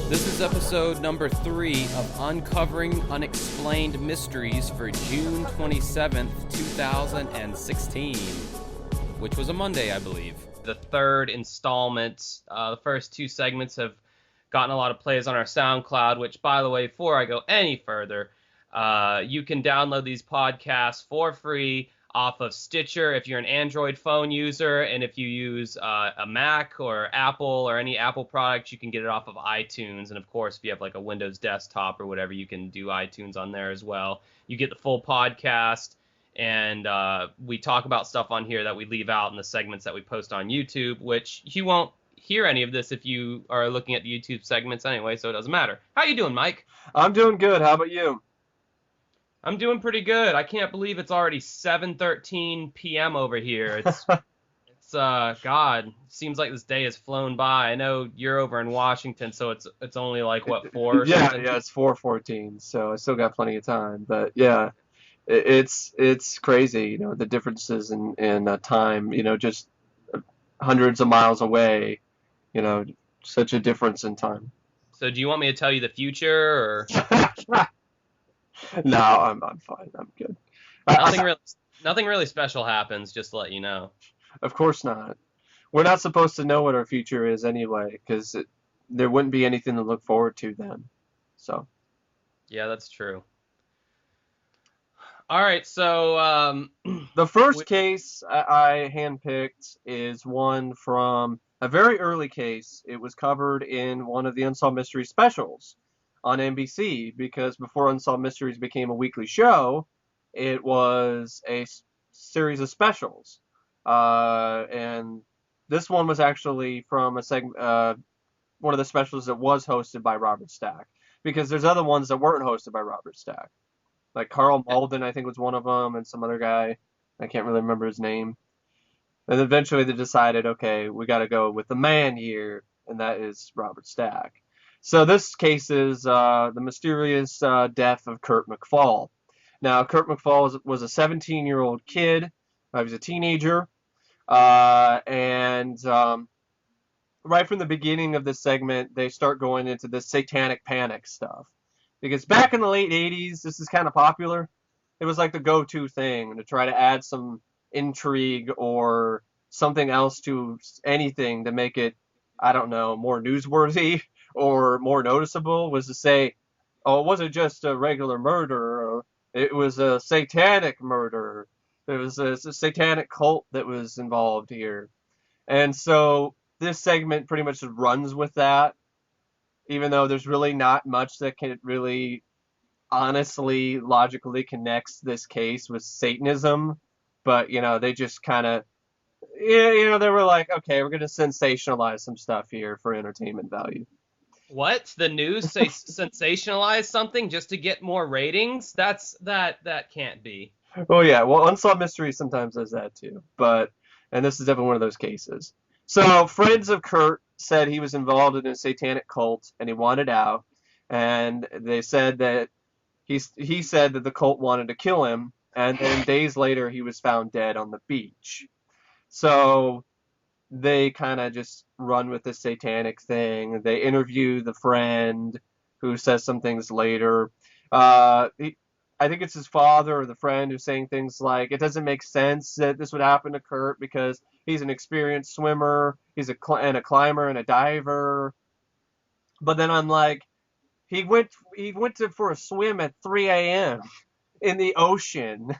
This is episode number 3 of Uncovering Unexplained Mysteries for June 27th, 2016, which was a Monday, I believe. The third installment, the first 2 segments have gotten a lot of plays on our SoundCloud, which, by the way, before I go any further, you can download these podcasts for free off of Stitcher if you're an Android phone user, and if you use a Mac or Apple or any Apple product, you can get it off of iTunes. And of course, if you have like a Windows desktop or whatever, you can do iTunes on there as well. You get the full podcast, and we talk about stuff on here that we leave out in the segments that we post on YouTube, which you won't hear any of this if you are looking at the YouTube segments anyway, so it doesn't matter. How you doing, Mike? I'm doing good. How about you? I'm doing pretty good. I can't believe it's already 7:13 p.m. over here. It's God, seems like this day has flown by. I know you're over in Washington, so it's only like what, 4 or Yeah, something? yeah, it's 4:14, so I still got plenty of time. But yeah, it's crazy, the differences in time, just hundreds of miles away, such a difference in time. So do you want me to tell you the future, or No, I'm fine. I'm good. nothing really special happens, just to let you know. Of course not. We're not supposed to know what our future is anyway, because there wouldn't be anything to look forward to then. So. Yeah, that's true. All right, so the first case I handpicked is one from a very early case. It was covered in one of the Unsolved Mysteries specials on NBC, because before Unsolved Mysteries became a weekly show, it was a series of specials. And this one was actually from one of the specials that was hosted by Robert Stack, because there's other ones that weren't hosted by Robert Stack. Like Carl Malden, I think, was one of them, and some other guy. I can't really remember his name. And eventually they decided, okay, we got to go with the man here, and that is Robert Stack. So this case is the mysterious death of Kurt McFall. Now, Kurt McFall was a 17-year-old kid. He was a teenager. And right from the beginning of this segment, they start going into this satanic panic stuff. Because back in the late 80s, this is kind of popular. It was like the go-to thing to try to add some intrigue or something else to anything to make it, I don't know, more newsworthy or more noticeable, was to say, oh, it wasn't just a regular murder. It was a satanic murder. There was a satanic cult that was involved here. And so this segment pretty much runs with that, even though there's really not much that can really honestly, logically connects this case with Satanism. But, they just kind of, they were like, okay, we're going to sensationalize some stuff here for entertainment value. What? The news say sensationalize something just to get more ratings? That can't be. Oh, yeah. Well, Unsolved Mysteries sometimes does that too. And this is definitely one of those cases. So, friends of Kurt said he was involved in a satanic cult and he wanted out. And they said that he said that the cult wanted to kill him. And then days later, he was found dead on the beach. So they kind of just run with this satanic thing. They interview the friend who says some things later. I think it's his father or the friend who's saying things like, it doesn't make sense that this would happen to Kurt because he's an experienced swimmer, he's a climber and a diver. But then I'm like, he went for a swim at 3 a.m. in the ocean.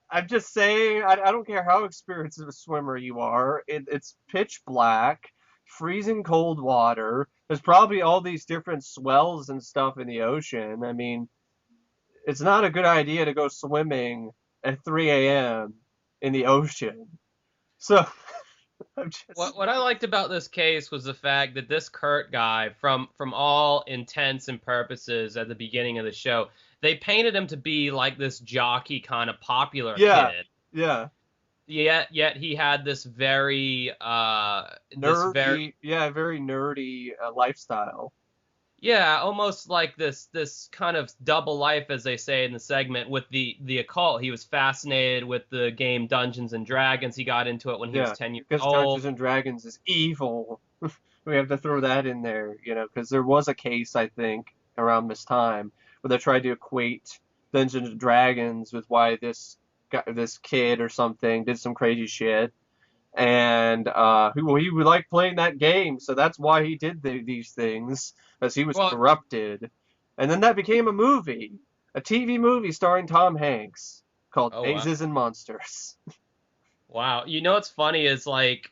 I'm just saying, I don't care how experienced of a swimmer you are. It's pitch black, freezing cold water. There's probably all these different swells and stuff in the ocean. I mean, it's not a good idea to go swimming at 3 a.m. in the ocean. So, what I liked about this case was the fact that this Kurt guy, from all intents and purposes at the beginning of the show, they painted him to be like this jockey kind of popular kid. Yeah. Yet he had this very very nerdy lifestyle. Yeah, almost like this kind of double life, as they say in the segment, with the occult. He was fascinated with the game Dungeons and Dragons. He got into it when he was Yeah, 10 years because old. Dungeons and Dragons is evil. We have to throw that in there, because there was a case, I think, around this time where they tried to equate Dungeons and Dragons with why this kid or something did some crazy shit, and he would like playing that game, so that's why he did these things, because he was Well, corrupted. And then that became a TV movie starring Tom Hanks called oh wow. Mazes and Monsters. Wow. You know what's funny is like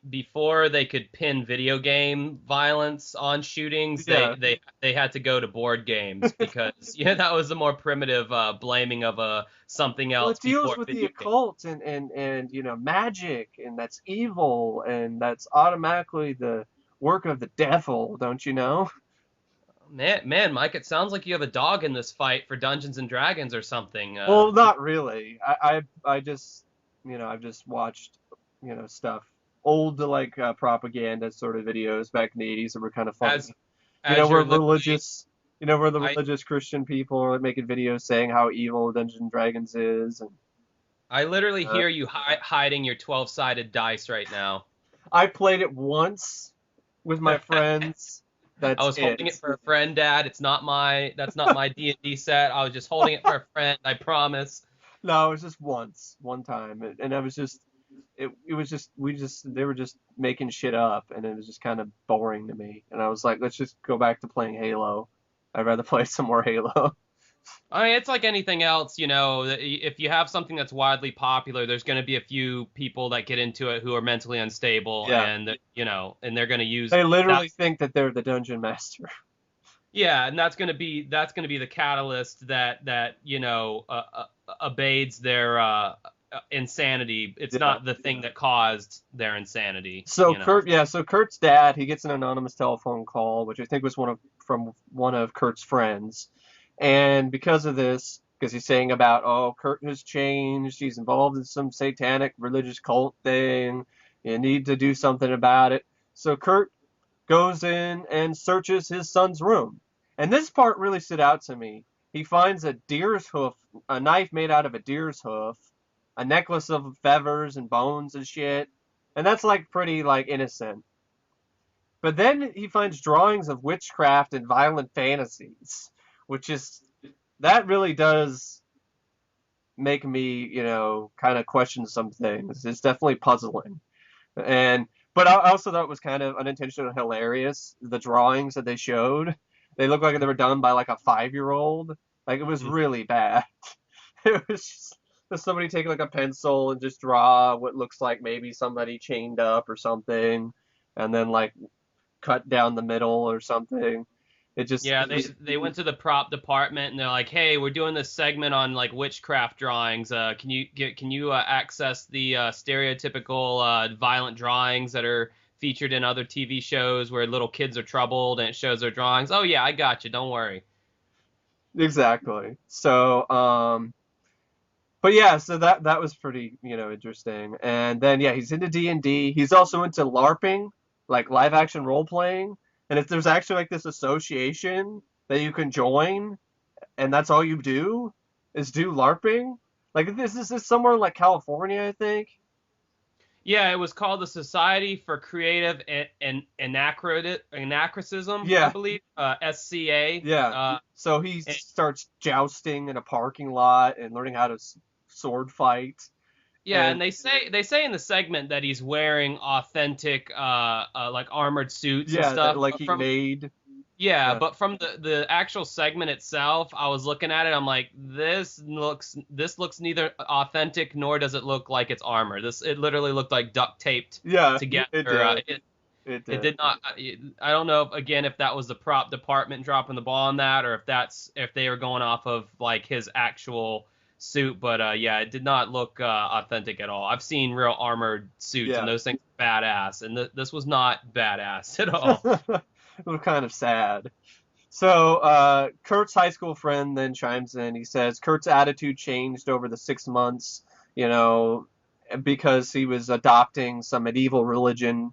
before they could pin video game violence on shootings, Yeah. they had to go to board games because yeah, that was the more primitive blaming of something Well, else it deals before with the video game. occult and magic, and that's evil, and that's automatically the work of the devil, don't you know? Man, Mike, it sounds like you have a dog in this fight for Dungeons and Dragons or something. Well, not really. I just I've just watched stuff old like propaganda sort of videos back in the 80s that were kind of as funny. as Where you're literally, where the I religious Christian people are making videos saying how evil Dungeons and Dragons is, and I literally uh, hear you hiding your 12-sided dice right now. I played it once with my friends. I That's was holding it it. for a friend, Dad. That's not my D&D set. I was just holding it for a friend. I promise. No, it was just once, one time, and I was just, it was just, they were just making shit up, and it was just kind of boring to me. And I was like, let's just go back to playing Halo. I'd rather play some more Halo. I mean, it's like anything else, if you have something that's widely popular, there's going to be a few people that get into it who are mentally unstable Yeah, and they're going to use they that. literally think that they're the dungeon master. Yeah, and that's going to be the catalyst that abates their insanity. It's Yeah. not the thing that caused their insanity, So Kurt's dad, he gets an anonymous telephone call, which I think was from one of Kurt's friends. And because of this, because he's saying about, oh, Kurt has changed, he's involved in some satanic religious cult thing, you need to do something about it. So Kurt goes in and searches his son's room. And this part really stood out to me. He finds a deer's hoof, a knife made out of a deer's hoof, a necklace of feathers and bones and shit. And that's like pretty like innocent. But then he finds drawings of witchcraft and violent fantasies, which is that really does make me, kind of question some things. It's definitely puzzling. And but I also thought it was kind of unintentionally hilarious. The drawings that they showed, they looked like they were done by like a 5-year-old. Like it was really bad. It was just somebody take like a pencil and just draw what looks like maybe somebody chained up or something, and then like cut down the middle or something. Yeah, It they was they went to the prop department and they're like, "Hey, we're doing this segment on like witchcraft drawings. Can you access the stereotypical violent drawings that are featured in other TV shows where little kids are troubled and it shows their drawings?" "Oh yeah, I got you. Don't worry." exactly. So, but yeah, so that was pretty, interesting. And then yeah, he's into D&D. He's also into LARPing, like live action role playing. And if there's actually like this association that you can join, and that's all you do is do LARPing. Like this is somewhere in like California, I think. Yeah, it was called the Society for Creative and Anachronism, I Yeah, believe, SCA. yeah. So he starts jousting in a parking lot and learning how to sword fight. Yeah, And and they say in the segment that he's wearing authentic like armored suits and yeah, that stuff. like But he from made. Yeah, Yeah, but from the actual segment itself, I was looking at it. I'm like, this looks neither authentic nor does it look like it's armor. It literally looked like duct taped yeah, together. it did. It It did. did not. I don't know again if that was the prop department dropping the ball on that, or if they were going off of like his actual suit. But yeah, it did not look authentic at all. I've seen real armored suits, and Yeah. those things are badass, and this was not badass at all. It was kind of sad. So Kurt's high school friend then chimes in. He says Kurt's attitude changed over the 6 months, you know, because he was adopting some medieval religion,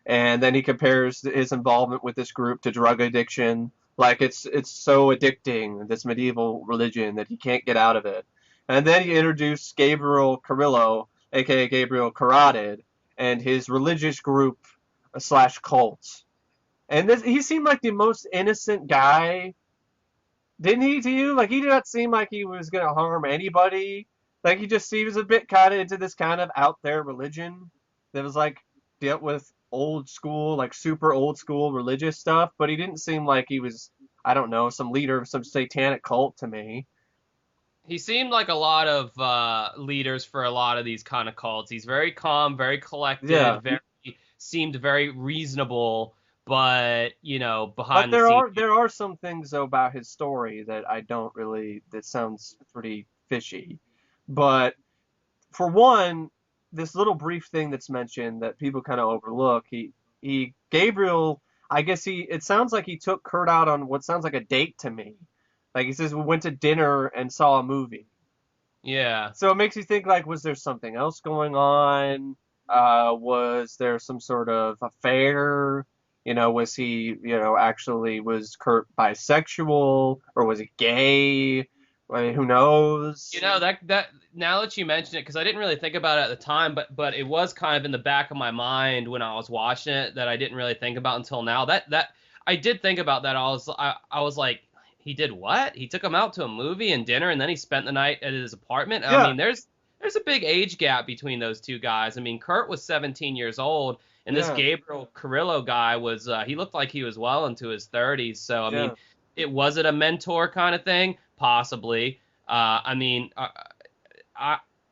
And then he compares his involvement with this group to drug addiction. Like it's so addicting, this medieval religion, that he can't get out of it. And then he introduced Gabriel Carrillo, aka Gabriel Carotid, and his religious group slash cult. And he seemed like the most innocent guy, didn't he to you? Like, he did not seem like he was gonna harm anybody. Like, he was a bit kind of into this kind of out there religion that was like dealt with old school, like super old school religious stuff, but he didn't seem like he was, I don't know, some leader of some satanic cult to me. He seemed like a lot of leaders for a lot of these kind of cults. He's very calm, very collected, Yeah. seemed very reasonable, but But behind the scenes. there are some things though about his story that that sounds pretty fishy. But for one, this little brief thing that's mentioned that people kind of overlook, Gabriel, I guess it sounds like he took Kurt out on what sounds like a date to me. Like, he says we went to dinner and saw a movie. Yeah. So it makes you think, like, was there something else going on? Was there some sort of affair? Was he, actually, was Kurt bisexual, or was he gay? I mean, who knows? That now that you mention it, because I didn't really think about it at the time, but it was kind of in the back of my mind when I was watching it that I didn't really think about until now. That I did think about that. I was like, he did what? He took him out to a movie and dinner, and then he spent the night at his apartment. Yeah. I mean, there's a big age gap between those two guys. I mean, Kurt was 17 years old, and this Yeah. Gabriel Carrillo guy was he looked like he was well into his 30s. So I mean, was it a mentor kind of thing? Possibly. I mean,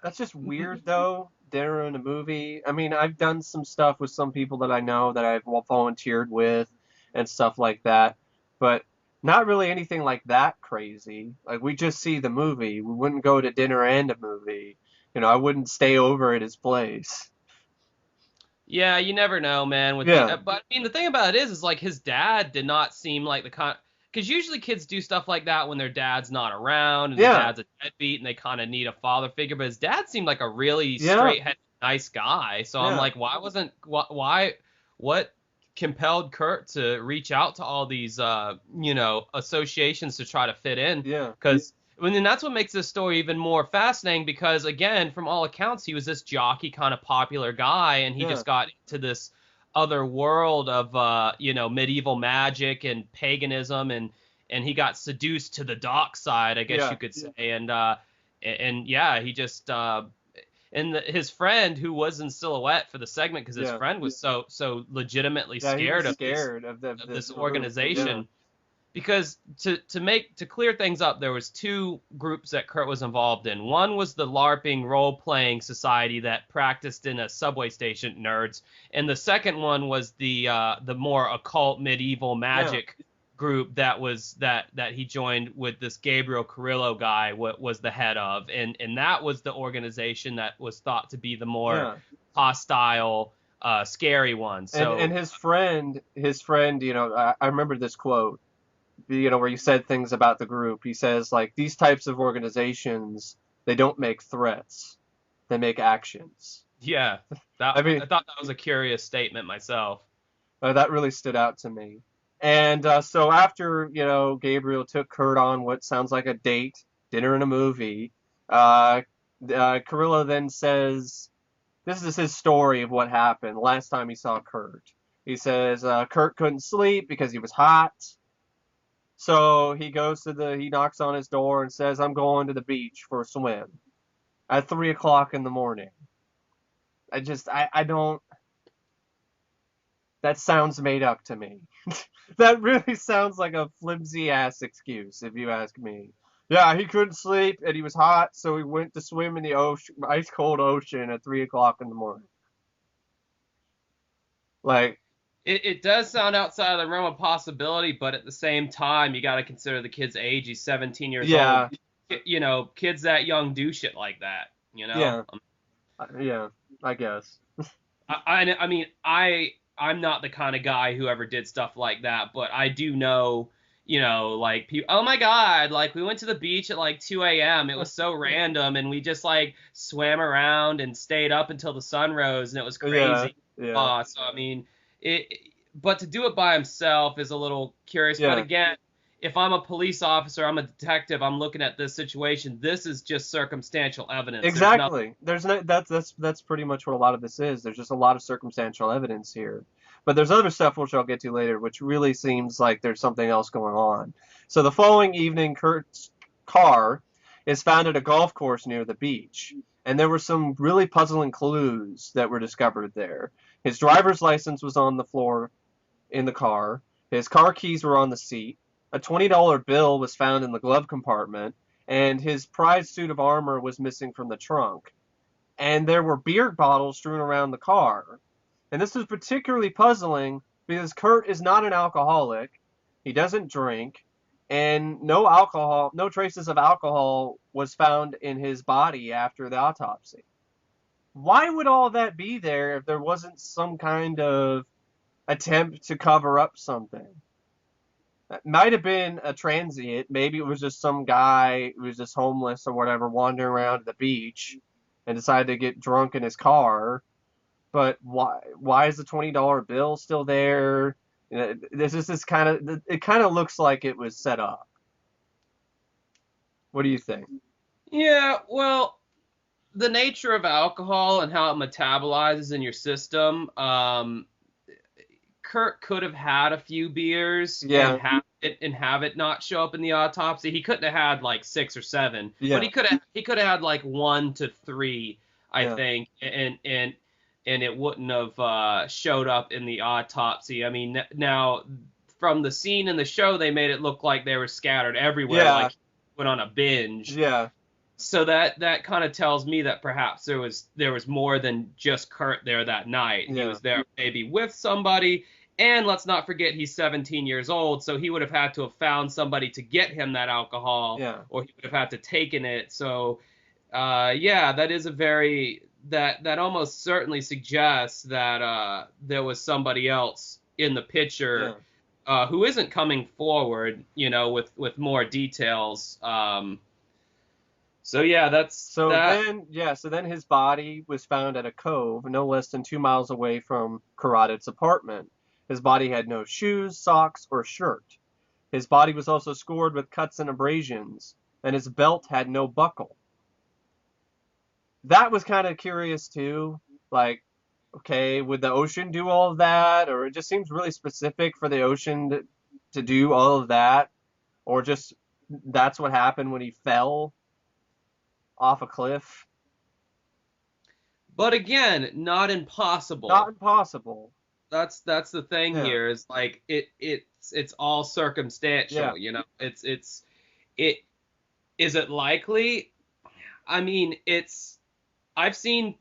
That's just weird, though. Dinner and a movie. I mean, I've done some stuff with some people that I know that I've volunteered with and stuff like that, but not really anything like that crazy. Like, we just see the movie. We wouldn't go to dinner and a movie. I wouldn't stay over at his place. Yeah, you never know, man. Yeah. But I mean, the thing about it is like his dad did not seem like the kind. Because usually kids do stuff like that when their dad's not around and Yeah. their dad's a deadbeat and they kind of need a father figure. But his dad seemed like a really Yeah. straight-headed, nice guy. So I'm Yeah. like, what compelled Kurt to reach out to all these, associations to try to fit in? Yeah. Because that's what makes this story even more fascinating. Because again, from all accounts, he was this jockey kind of popular guy, and he Yeah. just got into this other world of medieval magic and paganism, and he got seduced to the dark side, I guess Yeah. you could say. And yeah, he just his friend, who was in silhouette for the segment because his Yeah. friend was so legitimately Yeah, he was scared scared of this group. organization. Yeah. Because to clear things up, there was two groups that Kurt was involved in. One was the LARPing role-playing society that practiced in a subway station, nerds, and the second one was the more occult medieval magic group that he joined with this Gabriel Carrillo guy was the head of, and that was the organization that was thought to be the more hostile, scary one. So And his friend, I remember this quote, where he said things about the group. He says, like, these types of organizations, they don't make threats, they make actions. yeah, I thought that was a curious statement myself. That really stood out to me. And so after, Gabriel took Kurt on what sounds like a date, dinner and a movie, Carrillo then says, this is his story of what happened last time he saw Kurt. He says Kurt couldn't sleep because he was hot. So he knocks on his door and says, I'm going to the beach for a swim at 3 o'clock in the morning. I don't, that sounds made up to me. That really sounds like a flimsy ass excuse, if you ask me. Yeah, he couldn't sleep and he was hot, so he went to swim in the ocean, ice cold ocean at 3 o'clock in the morning. Like, it does sound outside of the realm of possibility, but at the same time, you got to consider the kid's age. He's 17 years old. Kids that young do shit like that. Yeah, I guess. I mean, I'm not the kind of guy who ever did stuff like that, but I do know, like, people, oh my God, like, we went to the beach at like 2 a.m. It was so random, and we just like swam around and stayed up until the sun rose, and it was crazy. Yeah. So I mean, But to do it by himself is a little curious. Yeah. But again, if I'm a police officer, I'm a detective, I'm looking at this situation, this is just circumstantial evidence. Exactly. There's no that's pretty much what a lot of this is. There's just a lot of circumstantial evidence here. But there's other stuff which I'll get to later, which really seems like there's something else going on. So the following evening, Kurt's car is found at a golf course near the beach, and there were some really puzzling clues that were discovered there. His driver's license was on the floor in the car. His car keys were on the seat. A $20 bill was found in the glove compartment, and his prized suit of armor was missing from the trunk. And there were beer bottles strewn around the car. And this is particularly puzzling because Kurt is not an alcoholic. He doesn't drink, and no traces of alcohol was found in his body after the autopsy. Why would all that be there if there wasn't some kind of attempt to cover up something? It might have been a transient. Maybe it was just some guy who was just homeless or whatever wandering around at the beach and decided to get drunk in his car. But why is the $20 bill still there? You know, it kind of looks like it was set up. What do you think? Yeah, well, the nature of alcohol and how it metabolizes in your system, Kurt could have had a few beers Yeah. and have it not show up in the autopsy. He couldn't have had like 6 or 7, Yeah. but he could have had like 1 to 3, I Yeah. think, and it wouldn't have showed up in the autopsy. I mean, now from the scene in the show, they made it look like they were scattered everywhere, Yeah. like he went on a binge. Yeah. So that kind of tells me that perhaps there was more than just Kurt there that night. He Yeah. was there maybe with somebody, and let's not forget he's 17 years old, so he would have had to have found somebody to get him that alcohol, Yeah. or he would have had to taken it. So, yeah, that is a very that almost certainly suggests that there was somebody else in the picture who isn't coming forward, with more details. So yeah, So then his body was found at a cove no less than 2 miles away from Carotid's apartment. His body had no shoes, socks, or shirt. His body was also scored with cuts and abrasions, and his belt had no buckle. That was kind of curious too. Like, okay, would the ocean do all of that? Or it just seems really specific for the ocean to do all of that. Or just that's what happened when he fell off a cliff. But again, not impossible. Not impossible. That's the thing Yeah. here is like it's all circumstantial. Yeah. Is it likely? I mean, I've seen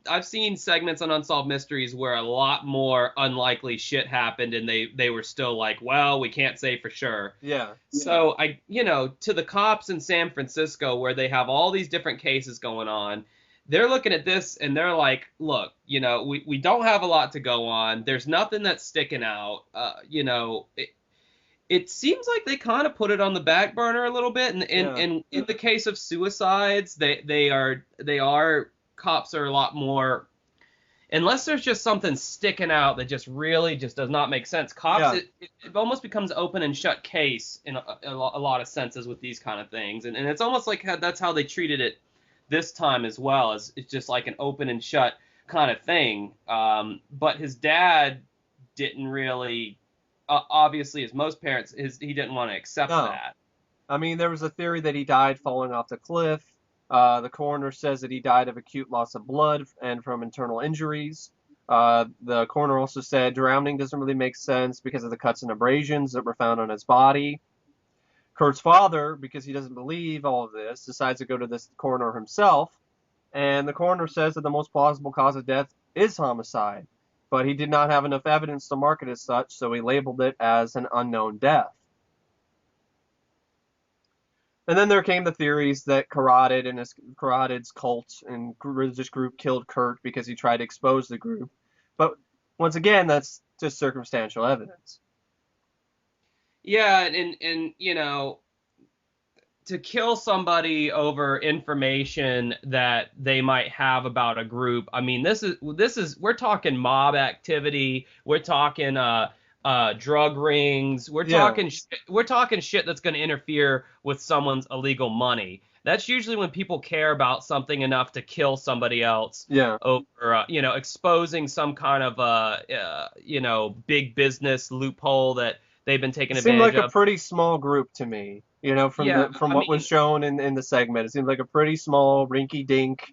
segments on Unsolved Mysteries where a lot more unlikely shit happened and they were still like, well, we can't say for sure. Yeah. So to the cops in San Francisco where they have all these different cases going on, they're looking at this and they're like, look, we don't have a lot to go on. There's nothing that's sticking out. It seems like they kind of put it on the back burner a little bit. And in the case of suicides, they are cops are a lot more, unless there's just something sticking out that just really just does not make sense. Cops, it almost becomes open and shut case in a lot of senses with these kind of things. And it's almost like that's how they treated it this time as well, as it's just like an open and shut kind of thing. But his dad didn't really, obviously, as most parents, he didn't want to accept that. I mean, there was a theory that he died falling off the cliff. The coroner says that he died of acute loss of blood and from internal injuries. The coroner also said drowning doesn't really make sense because of the cuts and abrasions that were found on his body. Kurt's father, because he doesn't believe all of this, decides to go to this coroner himself, and the coroner says that the most plausible cause of death is homicide, but he did not have enough evidence to mark it as such, so he labeled it as an unknown death. And then there came the theories that Carotid's cult and religious group killed Kurt because he tried to expose the group. But once again, that's just circumstantial evidence. Yeah, and to kill somebody over information that they might have about a group. I mean, this is we're talking mob activity. We're talking drug rings. We're talking shit that's going to interfere with someone's illegal money. That's usually when people care about something enough to kill somebody else. Yeah. Over exposing some kind of big business loophole that they've been taking It seemed advantage like of. a pretty small group to me, from what was shown in the segment. It seemed like a pretty small, rinky-dink,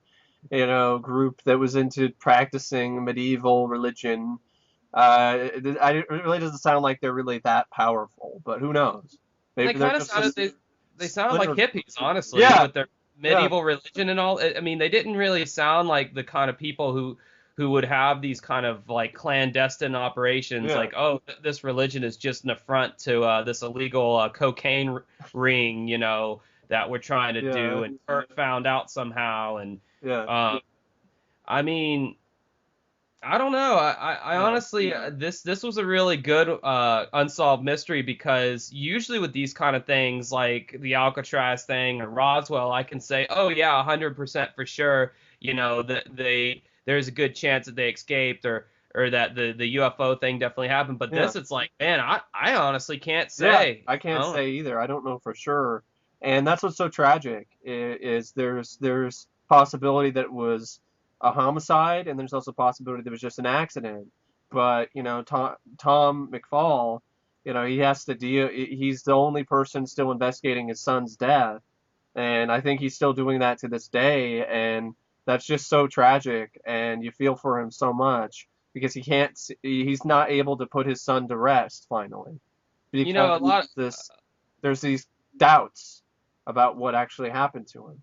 group that was into practicing medieval religion. It really doesn't sound like they're really that powerful, but who knows? They Maybe they're kind of just sounded they sounded like hippies, honestly, Yeah, with their medieval religion and all. I mean, they didn't really sound like the kind of people who would have these kind of like clandestine operations, yeah, like, oh, this religion is just an affront to this illegal cocaine ring, that we're trying to yeah, do, and Kurt found out somehow, and yeah, I mean, I don't know. I yeah, honestly, this was a really good unsolved mystery, because usually with these kind of things, like the Alcatraz thing or Roswell, I can say, oh yeah, 100% for sure, that there's a good chance that they escaped, or that the UFO thing definitely happened. But yeah. this, it's like, man, I honestly can't Yeah, say. I can't say either. I don't know for sure. And that's what's so tragic is there's possibility that it was a homicide, and there's also possibility that it was just an accident. But, Tom McFall, he has to deal. He's the only person still investigating his son's death, and I think he's still doing that to this day. And that's just so tragic, and you feel for him so much because he's not able to put his son to rest finally A lot. because there's these doubts about what actually happened to him.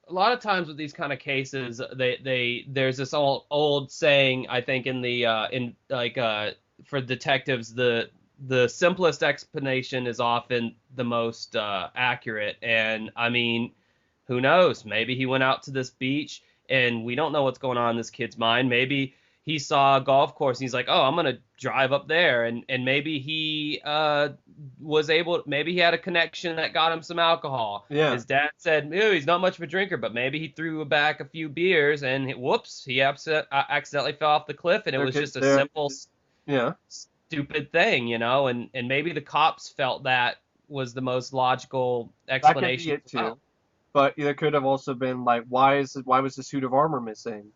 A lot of times with these kind of cases, there's this old saying, I think, in the for detectives, the simplest explanation is often the most accurate. And I mean, who knows? Maybe he went out to this beach, and we don't know what's going on in this kid's mind. Maybe he saw a golf course and he's like, oh, I'm gonna drive up there, and maybe he maybe he had a connection that got him some alcohol. Yeah. His dad said, ew, he's not much of a drinker, but maybe he threw back a few beers, and whoops, he accidentally fell off the cliff, and it was just a simple, yeah, stupid thing, and maybe the cops felt that was the most logical explanation. That could be it too. But there could have also been like, why was the suit of armor missing?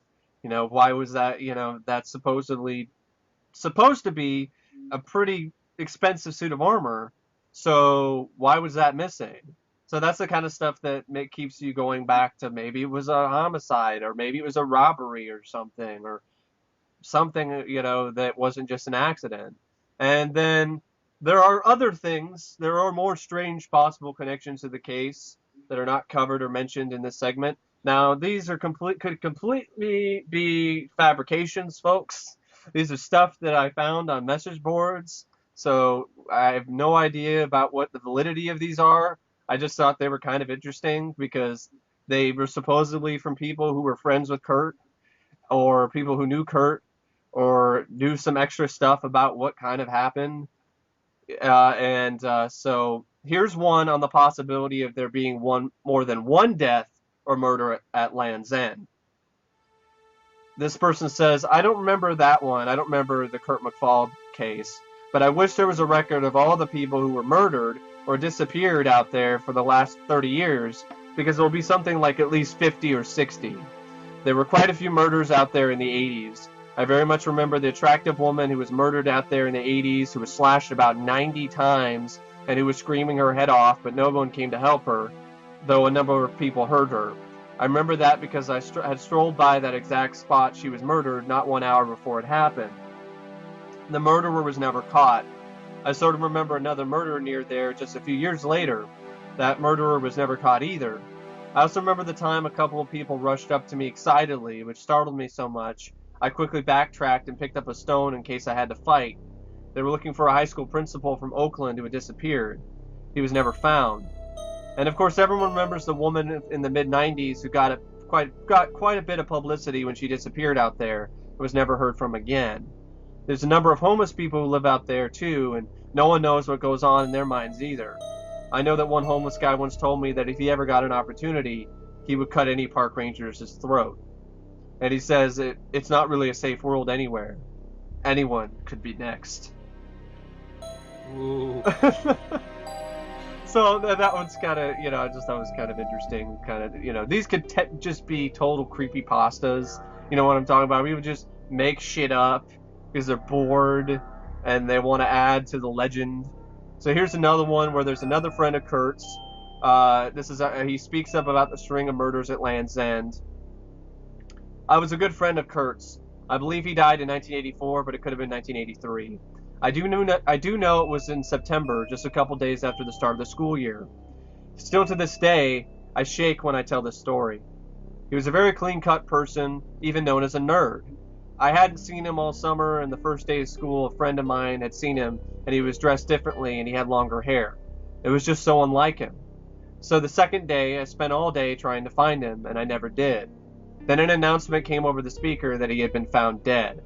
Why was that? That's supposed to be a pretty expensive suit of armor. So why was that missing? So that's the kind of stuff that keeps you going back to maybe it was a homicide, or maybe it was a robbery or something, that wasn't just an accident. And then there are other things. There are more strange possible connections to the case that are not covered or mentioned in this segment. Now, these could completely be fabrications, folks. These are stuff that I found on message boards, so I have no idea about what the validity of these are. I just thought they were kind of interesting because they were supposedly from people who were friends with Kurt, or people who knew Kurt, or knew some extra stuff about what kind of happened. So here's one on the possibility of there being more than one death or murder at Land's End. This person says, I don't remember that one. I don't remember the Kurt McFall case, but I wish there was a record of all the people who were murdered or disappeared out there for the last 30 years, because there will be something like at least 50 or 60. There were quite a few murders out there in the 80s. I very much remember the attractive woman who was murdered out there in the 80s, who was slashed about 90 times and who was screaming her head off, but no one came to help her, though a number of people heard her. I remember that because I had strolled by that exact spot she was murdered not 1 hour before it happened. The murderer was never caught. I sort of remember another murder near there just a few years later. That murderer was never caught either. I also remember the time a couple of people rushed up to me excitedly, which startled me so much, I quickly backtracked and picked up a stone in case I had to fight. They were looking for a high school principal from Oakland who had disappeared. He was never found. And of course, everyone remembers the woman in the mid-90s who got quite a bit of publicity when she disappeared out there and was never heard from again. There's a number of homeless people who live out there too, and no one knows what goes on in their minds either. I know that one homeless guy once told me that if he ever got an opportunity, he would cut any park ranger's throat. And he says it's not really a safe world anywhere. Anyone could be next. Ooh. So that one's kind of, I just thought it was kind of interesting. Kind of, these could just be total creepypastas. You know what I'm talking about? We would just make shit up because they're bored and they want to add to the legend. So here's another one where there's another friend of Kurt's. He speaks up about the string of murders at Land's End. I was a good friend of Kurt's. I believe he died in 1984, but it could have been 1983. I do know it was in September, just a couple days after the start of the school year. Still to this day, I shake when I tell this story. He was a very clean-cut person, even known as a nerd. I hadn't seen him all summer, and the first day of school, a friend of mine had seen him, and he was dressed differently, and he had longer hair. It was just so unlike him. So the second day, I spent all day trying to find him, and I never did. Then an announcement came over the speaker that he had been found dead.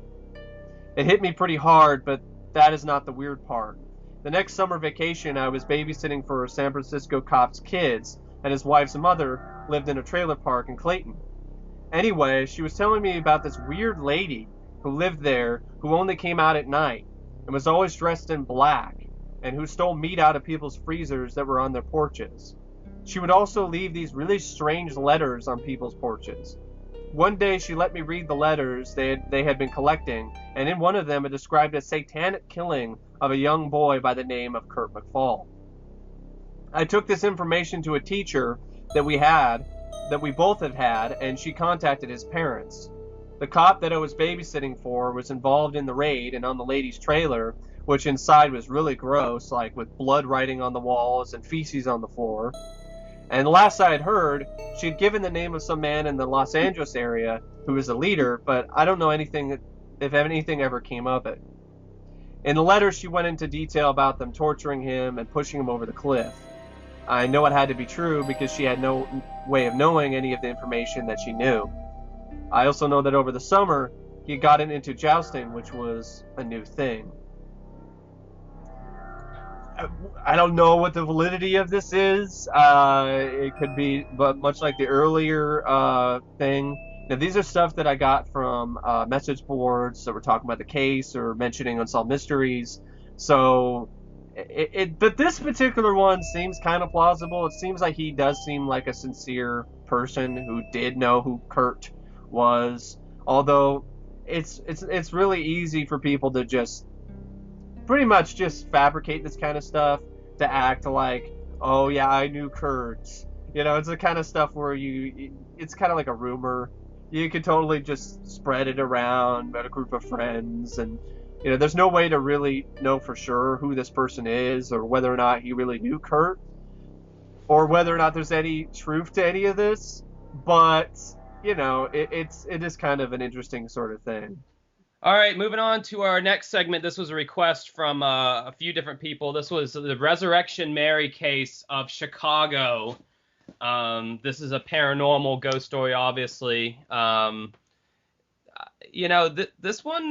It hit me pretty hard, but that is not the weird part. The next summer vacation, I was babysitting for a San Francisco cop's kids, and his wife's mother lived in a trailer park in Clayton. Anyway, she was telling me about this weird lady who lived there, who only came out at night, and was always dressed in black, and who stole meat out of people's freezers that were on their porches. She would also leave these really strange letters on people's porches. One day she let me read the letters they had been collecting, and in one of them it described a satanic killing of a young boy by the name of Kurt McFall. I took this information to a teacher that we both had had, and she contacted his parents. The cop that I was babysitting for was involved in the raid and on the lady's trailer, which inside was really gross, like with blood writing on the walls and feces on the floor. And the last I had heard, she had given the name of some man in the Los Angeles area who was a leader, but I don't know anything if anything ever came of it. In the letter, she went into detail about them torturing him and pushing him over the cliff. I know it had to be true because she had no way of knowing any of the information that she knew. I also know that over the summer, he had gotten into jousting, which was a new thing. I don't know what the validity of this is. It could be, but much like the earlier thing. Now, these are stuff that I got from message boards that were talking about the case or mentioning Unsolved Mysteries. So, but this particular one seems kind of plausible. It seems like he does seem like a sincere person who did know who Kurt was. Although, it's really easy for people to just pretty much just fabricate this kind of stuff to act like, oh yeah, I knew Kurt. It's the kind of stuff where it's kind of like a rumor. You could totally just spread it around about a group of friends, and there's no way to really know for sure who this person is, or whether or not he really knew Kurt, or whether or not there's any truth to any of this. But it is kind of an interesting sort of thing. All right, moving on to our next segment. This was a request from a few different people. This was the Resurrection Mary case of Chicago. This is a paranormal ghost story, obviously. This one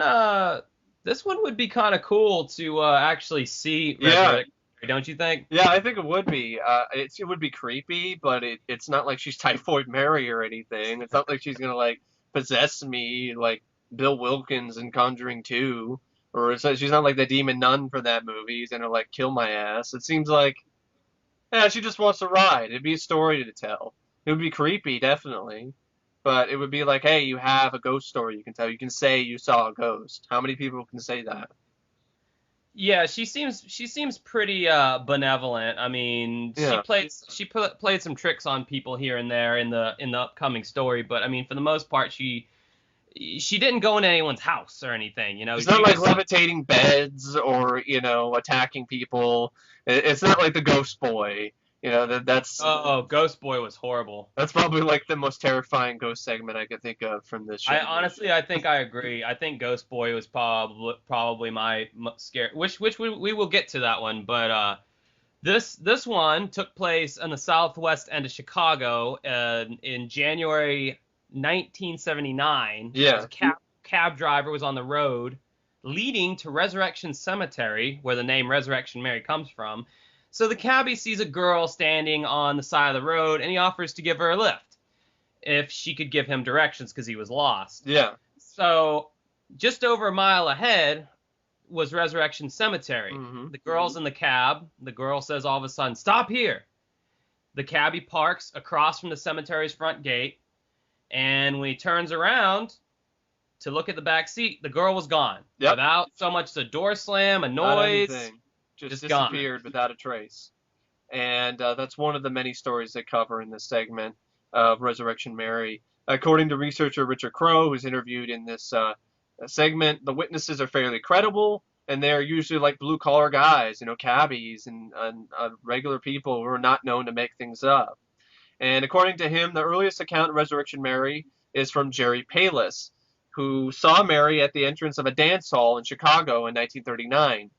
would be kind of cool to actually see. Yeah. Don't you think? Yeah, I think it would be. It would be creepy, but it's not like she's Typhoid Mary or anything. It's not like she's gonna possess me like Bill Wilkins in Conjuring 2, or she's not like the demon nun for that movie. He's gonna kill my ass. It seems like, yeah, she just wants to ride. It'd be a story to tell. It would be creepy, definitely, but it would be like, hey, you have a ghost story you can tell. You can say you saw a ghost. How many people can say that? Yeah, she seems pretty benevolent. I mean, Yeah. she played some tricks on people here and there in the upcoming story, but I mean, for the most part, she didn't go into anyone's house or anything, It's not like levitating beds or, attacking people. It's not like the Ghost Boy. That's... Oh, Ghost Boy was horrible. That's probably the most terrifying ghost segment I could think of from this show. I think I agree. I think Ghost Boy was probably my scare, which we will get to that one, but this one took place in the southwest end of Chicago in January 1979. Yeah. A cab driver was on the road leading to Resurrection Cemetery, where the name Resurrection Mary comes from. So the cabbie sees a girl standing on the side of the road, and he offers to give her a lift if she could give him directions because he was lost. Yeah. So just over a mile ahead was Resurrection Cemetery. Mm-hmm. The girl's in the cab. The girl says all of a sudden, "Stop here." The cabbie parks across from the cemetery's front gate, and when he turns around to look at the back seat, the girl was gone. Yep. Without so much as a door slam, a Not noise. anything. Just gone. disappeared without a trace. And that's one of the many stories they cover in this segment of Resurrection Mary. According to researcher Richard Crowe, who's interviewed in this segment, the witnesses are fairly credible, and they're usually like blue-collar guys, cabbies and regular people who are not known to make things up. And according to him, the earliest account of Resurrection Mary is from Jerry Palis, who saw Mary at the entrance of a dance hall in Chicago in 1939.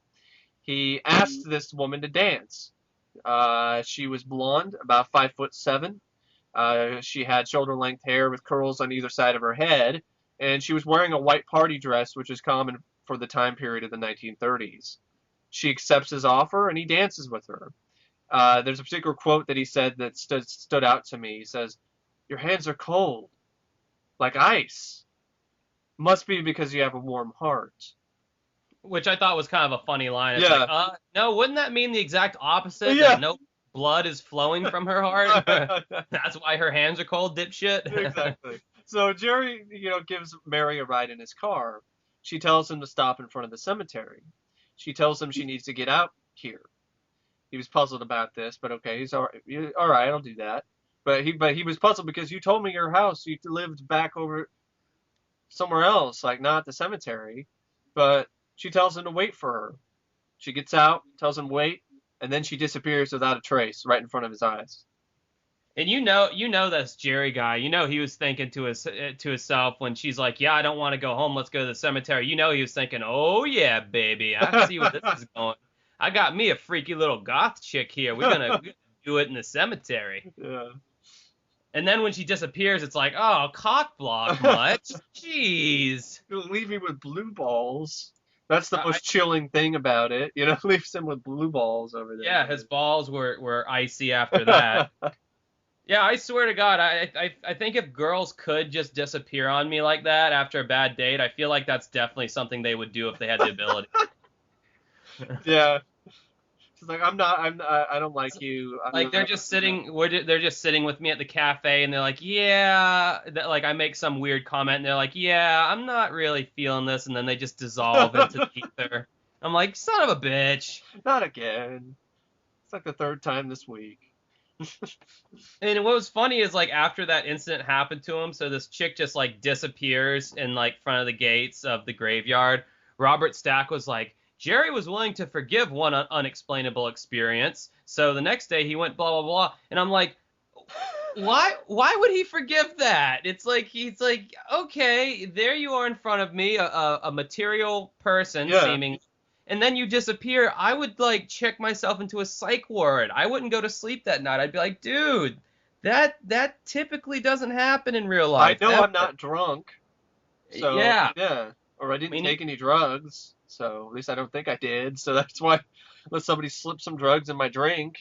He asked this woman to dance. She was blonde, about 5'7". She had shoulder-length hair with curls on either side of her head, and she was wearing a white party dress, which is common for the time period of the 1930s. She accepts his offer, and he dances with her. There's a particular quote that he said that stood out to me. He says, "Your hands are cold, like ice. Must be because you have a warm heart." Which I thought was kind of a funny line. It's Yeah. like, no, wouldn't that mean the exact opposite? Yeah. That no blood is flowing from her heart? That's why her hands are cold, dipshit? Exactly. So Jerry, gives Mary a ride in his car. She tells him to stop in front of the cemetery. She tells him she needs to get out here. He was puzzled about this, but okay, he's all right, I'll do that. But he was puzzled because you told me your house, you lived back over somewhere else, like not the cemetery. But she tells him to wait for her. She gets out, tells him wait, and then she disappears without a trace right in front of his eyes. And you know this Jerry guy. He was thinking to himself when she's like, "Yeah, I don't want to go home. Let's go to the cemetery." He was thinking, "Oh yeah, baby, I see where this is going. I got me a freaky little goth chick here. We're gonna do it in the cemetery." Yeah. And then when she disappears, it's like, "Oh, cock block much? Jeez." It'll leave me with blue balls. That's the most chilling thing about it. Leaves him with blue balls over there. Yeah, his balls were icy after that. Yeah, I swear to God, I think if girls could just disappear on me like that after a bad date, I feel like that's definitely something they would do if they had the ability. Yeah. She's like, I don't like you. They're just sitting with me at the cafe, and they're like, "Yeah," I make some weird comment, and they're like, "Yeah, I'm not really feeling this," and then they just dissolve into the ether. I'm like, son of a bitch. Not again. It's like the third time this week. And what was funny is after that incident happened to him, so this chick just disappears in front of the gates of the graveyard. Robert Stack was like, Jerry was willing to forgive one unexplainable experience, so the next day he went blah blah blah, and I'm like, why would he forgive that? It's like he's like, okay, there you are in front of me, a material person seeming. And then you disappear. I would check myself into a psych ward. I wouldn't go to sleep that night. I'd be like, dude, that typically doesn't happen in real life. I know ever. I'm not drunk. So, yeah. Or I didn't take any drugs. So at least I don't think I did. So that's why let somebody slip some drugs in my drink.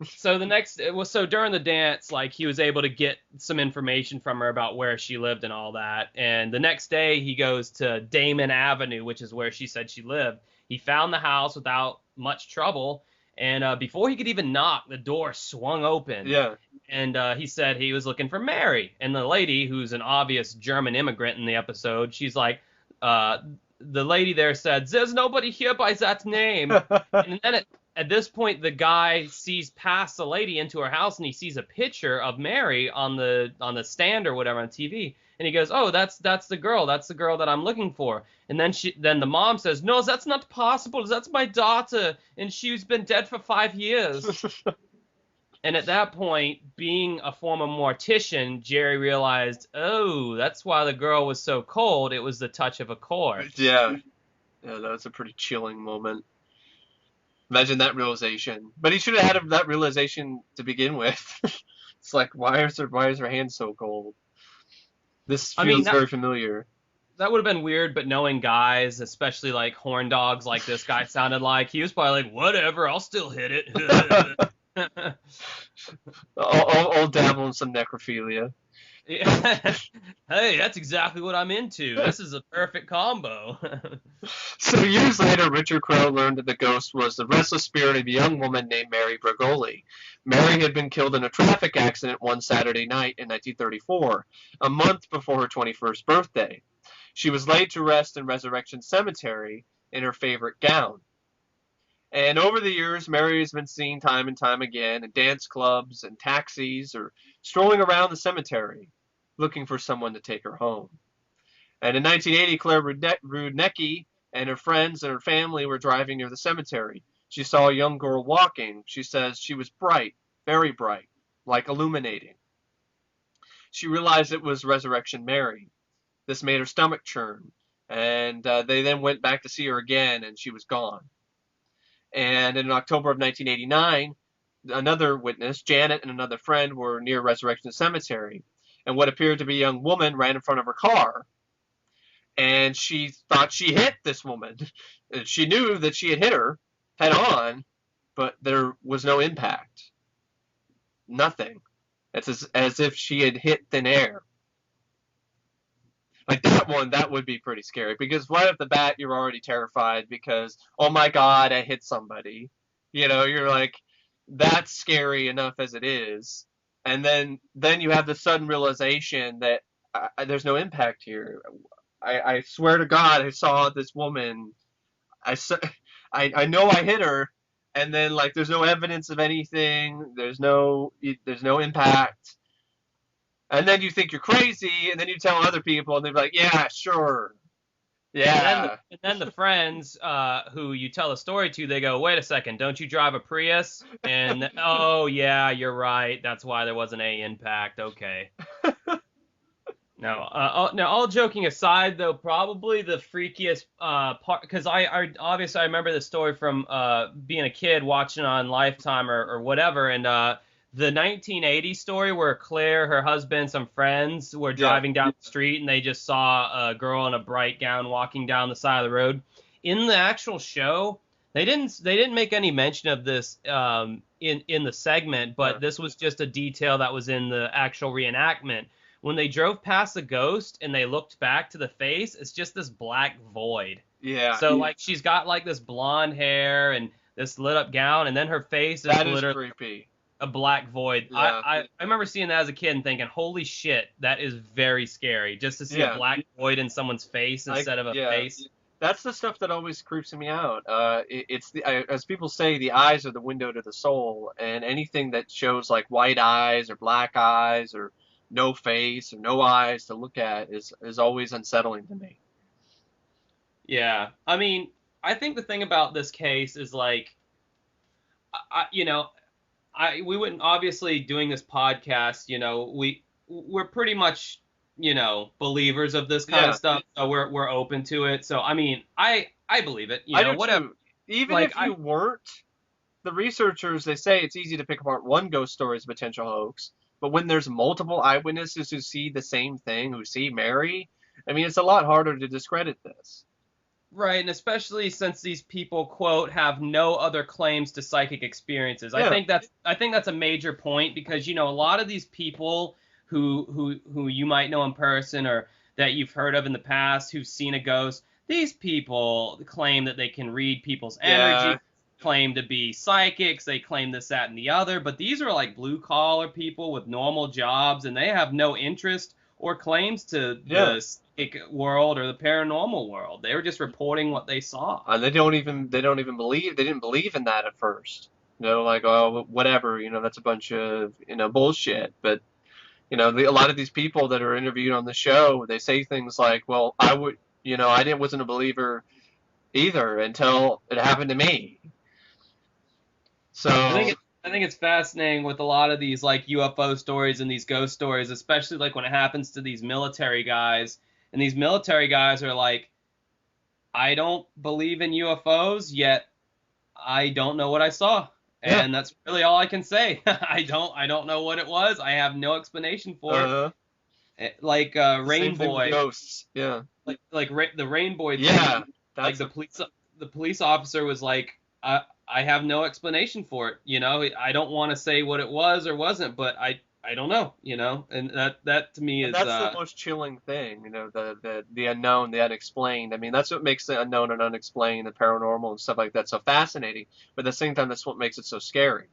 So during the dance, he was able to get some information from her about where she lived and all that. And the next day he goes to Damon Avenue, which is where she said she lived. He found the house without much trouble, and before he could even knock, the door swung open. Yeah. And he said he was looking for Mary. And the lady, who's an obvious German immigrant in the episode, she's like, the lady there said, "There's nobody here by that name." And then at this point, the guy sees past the lady into her house, and he sees a picture of Mary on the stand or whatever on TV. And he goes, "Oh, that's the girl. That's the girl that I'm looking for." And then the mom says, "No, that's not possible. That's my daughter, and she's been dead for 5 years." And at that point, being a former mortician, Jerry realized, oh, that's why the girl was so cold. It was the touch of a cord. Yeah. Yeah, that was a pretty chilling moment. Imagine that realization. But he should have had that realization to begin with. It's like, why is her hand so cold? This feels very familiar. that would have been weird, but knowing guys, especially like horn dogs like this guy sounded like, he was probably like, whatever, I'll still hit it. I'll dabble in some necrophilia. Yeah. Hey, that's exactly what I'm into. This is a perfect combo. So years later, Richard Crowe learned that the ghost was the restless spirit of a young woman named Mary Brigoli. Mary had been killed in a traffic accident one Saturday night in 1934, a month before her 21st birthday. She was laid to rest in Resurrection Cemetery in her favorite gown. And over the years, Mary has been seen time and time again in dance clubs and taxis or strolling around the cemetery, looking for someone to take her home. And in 1980, Claire Rudnicki and her friends and her family were driving near the cemetery. She saw a young girl walking. She says she was bright, very bright, like illuminating. She realized it was Resurrection Mary. This made her stomach churn. And they then went back to see her again, and she was gone. And in October of 1989, another witness, Janet, and another friend were near Resurrection Cemetery. And what appeared to be a young woman ran in front of her car. And she thought she hit this woman. She knew that she had hit her head on, but there was no impact. Nothing. It's as if she had hit thin air. Like that one, that would be pretty scary. Because right off the bat, you're already terrified because, oh my God, I hit somebody. You're like, that's scary enough as it is. And then you have the sudden realization that there's no impact here. I swear to God, I saw this woman. I know I hit her, and then like there's no evidence of anything. There's no impact. And then you think you're crazy, and then you tell other people, and they're like, "Yeah, sure, yeah." And then the friends who you tell a story to, they go, "Wait a second, don't you drive a Prius?" And oh yeah, you're right. That's why there wasn't any impact. Okay. No, all joking aside, though, probably the freakiest part, because I obviously I remember the story from being a kid watching on Lifetime or whatever, and the 1980 story where Claire, her husband, some friends were driving down the street and they just saw a girl in a bright gown walking down the side of the road. In the actual show, they didn't make any mention of this in the segment, but this was just a detail that was in the actual reenactment. When they drove past the ghost and they looked back to the face, it's just this black void. Yeah. So like she's got like this blonde hair and this lit up gown, and then her face is literally creepy. A black void. Yeah. I remember seeing that as a kid and thinking, holy shit, that is very scary. Just to see a black void in someone's face instead of a face. That's the stuff that always creeps me out. It's as people say, the eyes are the window to the soul, and anything that shows like white eyes or black eyes or no face or no eyes to look at is always unsettling to me. Yeah. I mean, I think the thing about this case is like, we wouldn't, obviously doing this podcast, we're pretty much, believers of this kind of stuff. So we're open to it. So, I mean, I believe it, whatever. Too. Even like, if you weren't, the researchers, they say it's easy to pick apart one ghost story as a potential hoax. But when there's multiple eyewitnesses who see the same thing, who see Mary, I mean, it's a lot harder to discredit this. Right, and especially since these people, quote, have no other claims to psychic experiences. Yeah. I think that's a major point because, a lot of these people who you might know in person or that you've heard of in the past who've seen a ghost, these people claim that they can read people's energy. Claim to be psychics, they claim this, that, and the other, but these are like blue-collar people with normal jobs, and they have no interest or claims to the psychic world or the paranormal world. They were just reporting what they saw. And they didn't believe in that at first. Like, oh, whatever, that's a bunch of, bullshit. But, a lot of these people that are interviewed on the show, they say things like, well, I wasn't a believer either until it happened to me. So I think it's fascinating with a lot of these like UFO stories and these ghost stories, especially like when it happens to these military guys. And these military guys are like, I don't believe in UFOs, yet I don't know what I saw. And that's really all I can say. I don't know what it was. I have no explanation for it. Like The same thing with Rainboy, ghosts. Yeah. the Rainboy Yeah. thing. Like That's the police officer was like, I have no explanation for it. You know, I don't want to say what it was or wasn't, but I don't know. You know, and that to me and is that's the most chilling thing, the unknown, the unexplained. I mean, that's what makes the unknown and unexplained, the paranormal and stuff like that so fascinating. But at the same time, that's what makes it so scary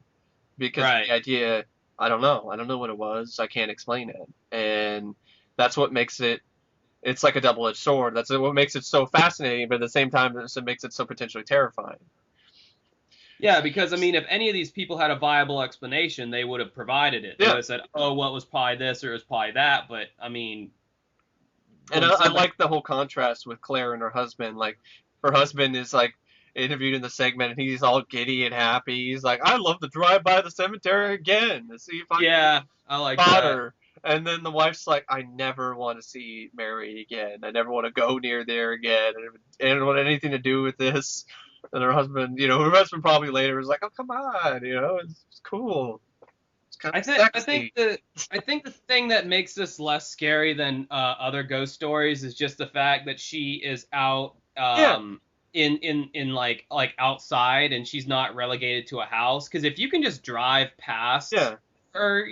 because right. the idea, I don't know what it was, I can't explain it, and that's what makes it. It's like a double-edged sword. That's what makes it so fascinating, but at the same time, it makes it so potentially terrifying. Yeah, because I mean, if any of these people had a viable explanation, they would have provided it. They would Yeah, have said, "Oh, well, it was probably this or it was probably that." But I mean, and when I somebody, like the whole contrast with Claire and her husband. Like, her husband is like interviewed in the segment, and he's all giddy and happy. He's like, "I love to drive by the cemetery again to see if I can yeah, I like spot that. her." And then the wife's like, "I never want to see Mary again. I never want to go near there again. I don't want anything to do with this." And her husband, her husband probably later was like, "Oh, come on, it's cool. It's kind I of think I think sexy." the I think the thing that makes this less scary than other ghost stories is just the fact that she is out Yeah, in like outside and she's not relegated to a house. Because if you can just drive past yeah. her,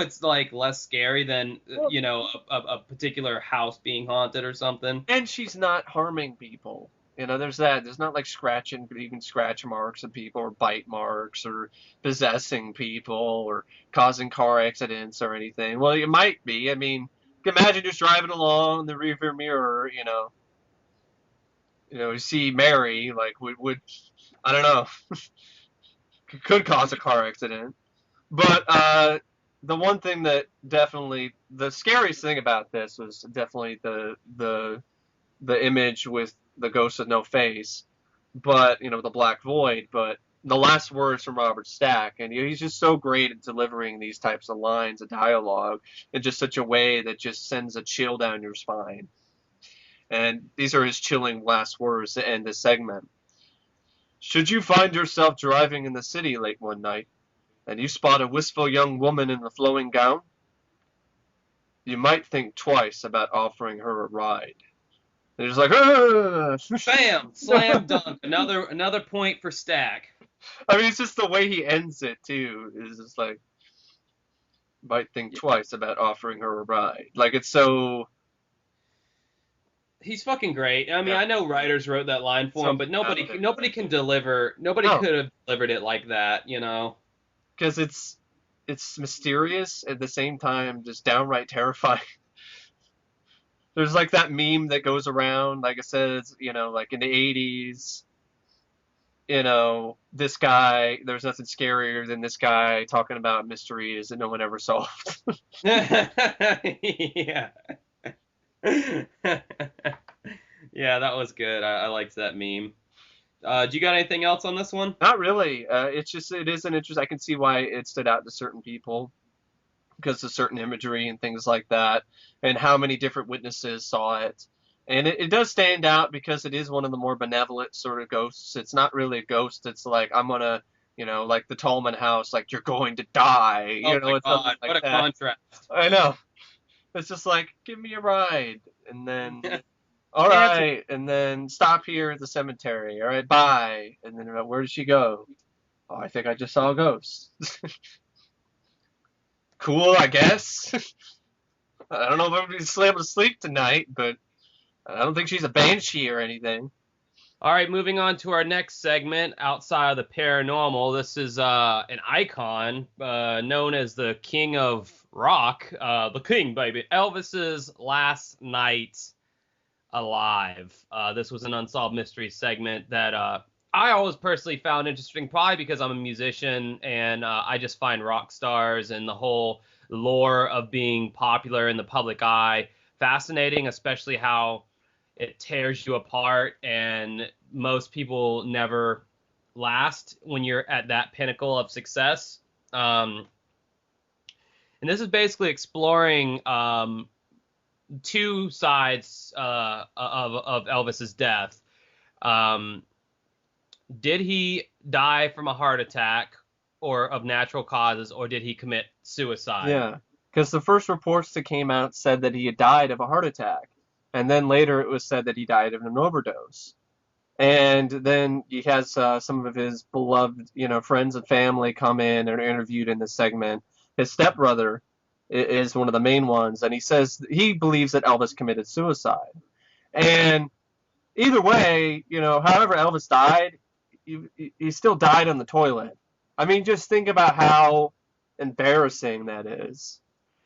it's like less scary than Well, a particular house being haunted or something. and she's not harming people. There's that. There's not like scratching, even scratch marks of people, or bite marks, or possessing people, or causing car accidents or anything. Well, it might be. I mean, imagine just driving along in the rearview mirror. You see Mary, like would I don't know, could cause a car accident. But the one thing that definitely the scariest thing about this was definitely the image with the ghost with no face, but the black void. But the last words from Robert Stack, and he's just so great at delivering these types of lines of dialogue in just such a way that just sends a chill down your spine. And these are his chilling last words to end this segment. Should you find yourself driving in the city late one night, and you spot a wistful young woman in a flowing gown, you might think twice about offering her a ride. They're just like, "Ah!" Bam! Slam dunk. Another point for Stack. I mean, it's just the way he ends it too. Is just like, might think twice about offering her a ride. Like it's so, He's fucking great. I mean, yeah, I know writers wrote that line for so him, but grounded. nobody can deliver. Nobody No, could have delivered it like that. because it's mysterious at the same time, just downright terrifying. There's like that meme that goes around, like I said, it's, like in the 80s, this guy, there's nothing scarier than this guy talking about mysteries that no one ever solved. Yeah. Yeah, that was good. I liked that meme. Do you got anything else on this one? Not really. It is an interest. I can see why it stood out to certain people because of certain imagery and things like that, and how many different witnesses saw it. And it does stand out because it is one of the more benevolent sort of ghosts. It's not really a ghost. It's like, I'm gonna, like the Tallman house, like, you're going to die. Oh my It's something God, like what a that. contrast. I know. It's just like, give me a ride. And then, all Cancel. right. And then stop here at the cemetery. All right, bye. And then, where did she go? Oh, I think I just saw a ghost. Cool, I guess. I don't know if everybody's able to sleep tonight, but I don't think she's a banshee or anything. All right, moving on to our next segment outside of the paranormal. This is an icon known as the King of Rock, the King, baby. Elvis's Last Night Alive. This was an Unsolved Mysteries segment that I always personally found interesting, probably because I'm a musician and I just find rock stars and the whole lore of being popular in the public eye fascinating, especially how it tears you apart and most people never last when you're at that pinnacle of success. And this is basically exploring two sides of Elvis's death. Did he die from a heart attack or of natural causes, or did he commit suicide? Yeah. Because the first reports that came out said that he had died of a heart attack, and then later it was said that he died of an overdose. And then he has some of his beloved, friends and family come in and are interviewed in this segment. His stepbrother is one of the main ones, and he says he believes that Elvis committed suicide. And either way, however Elvis died, he still died on the toilet. I mean, just think about how embarrassing that is.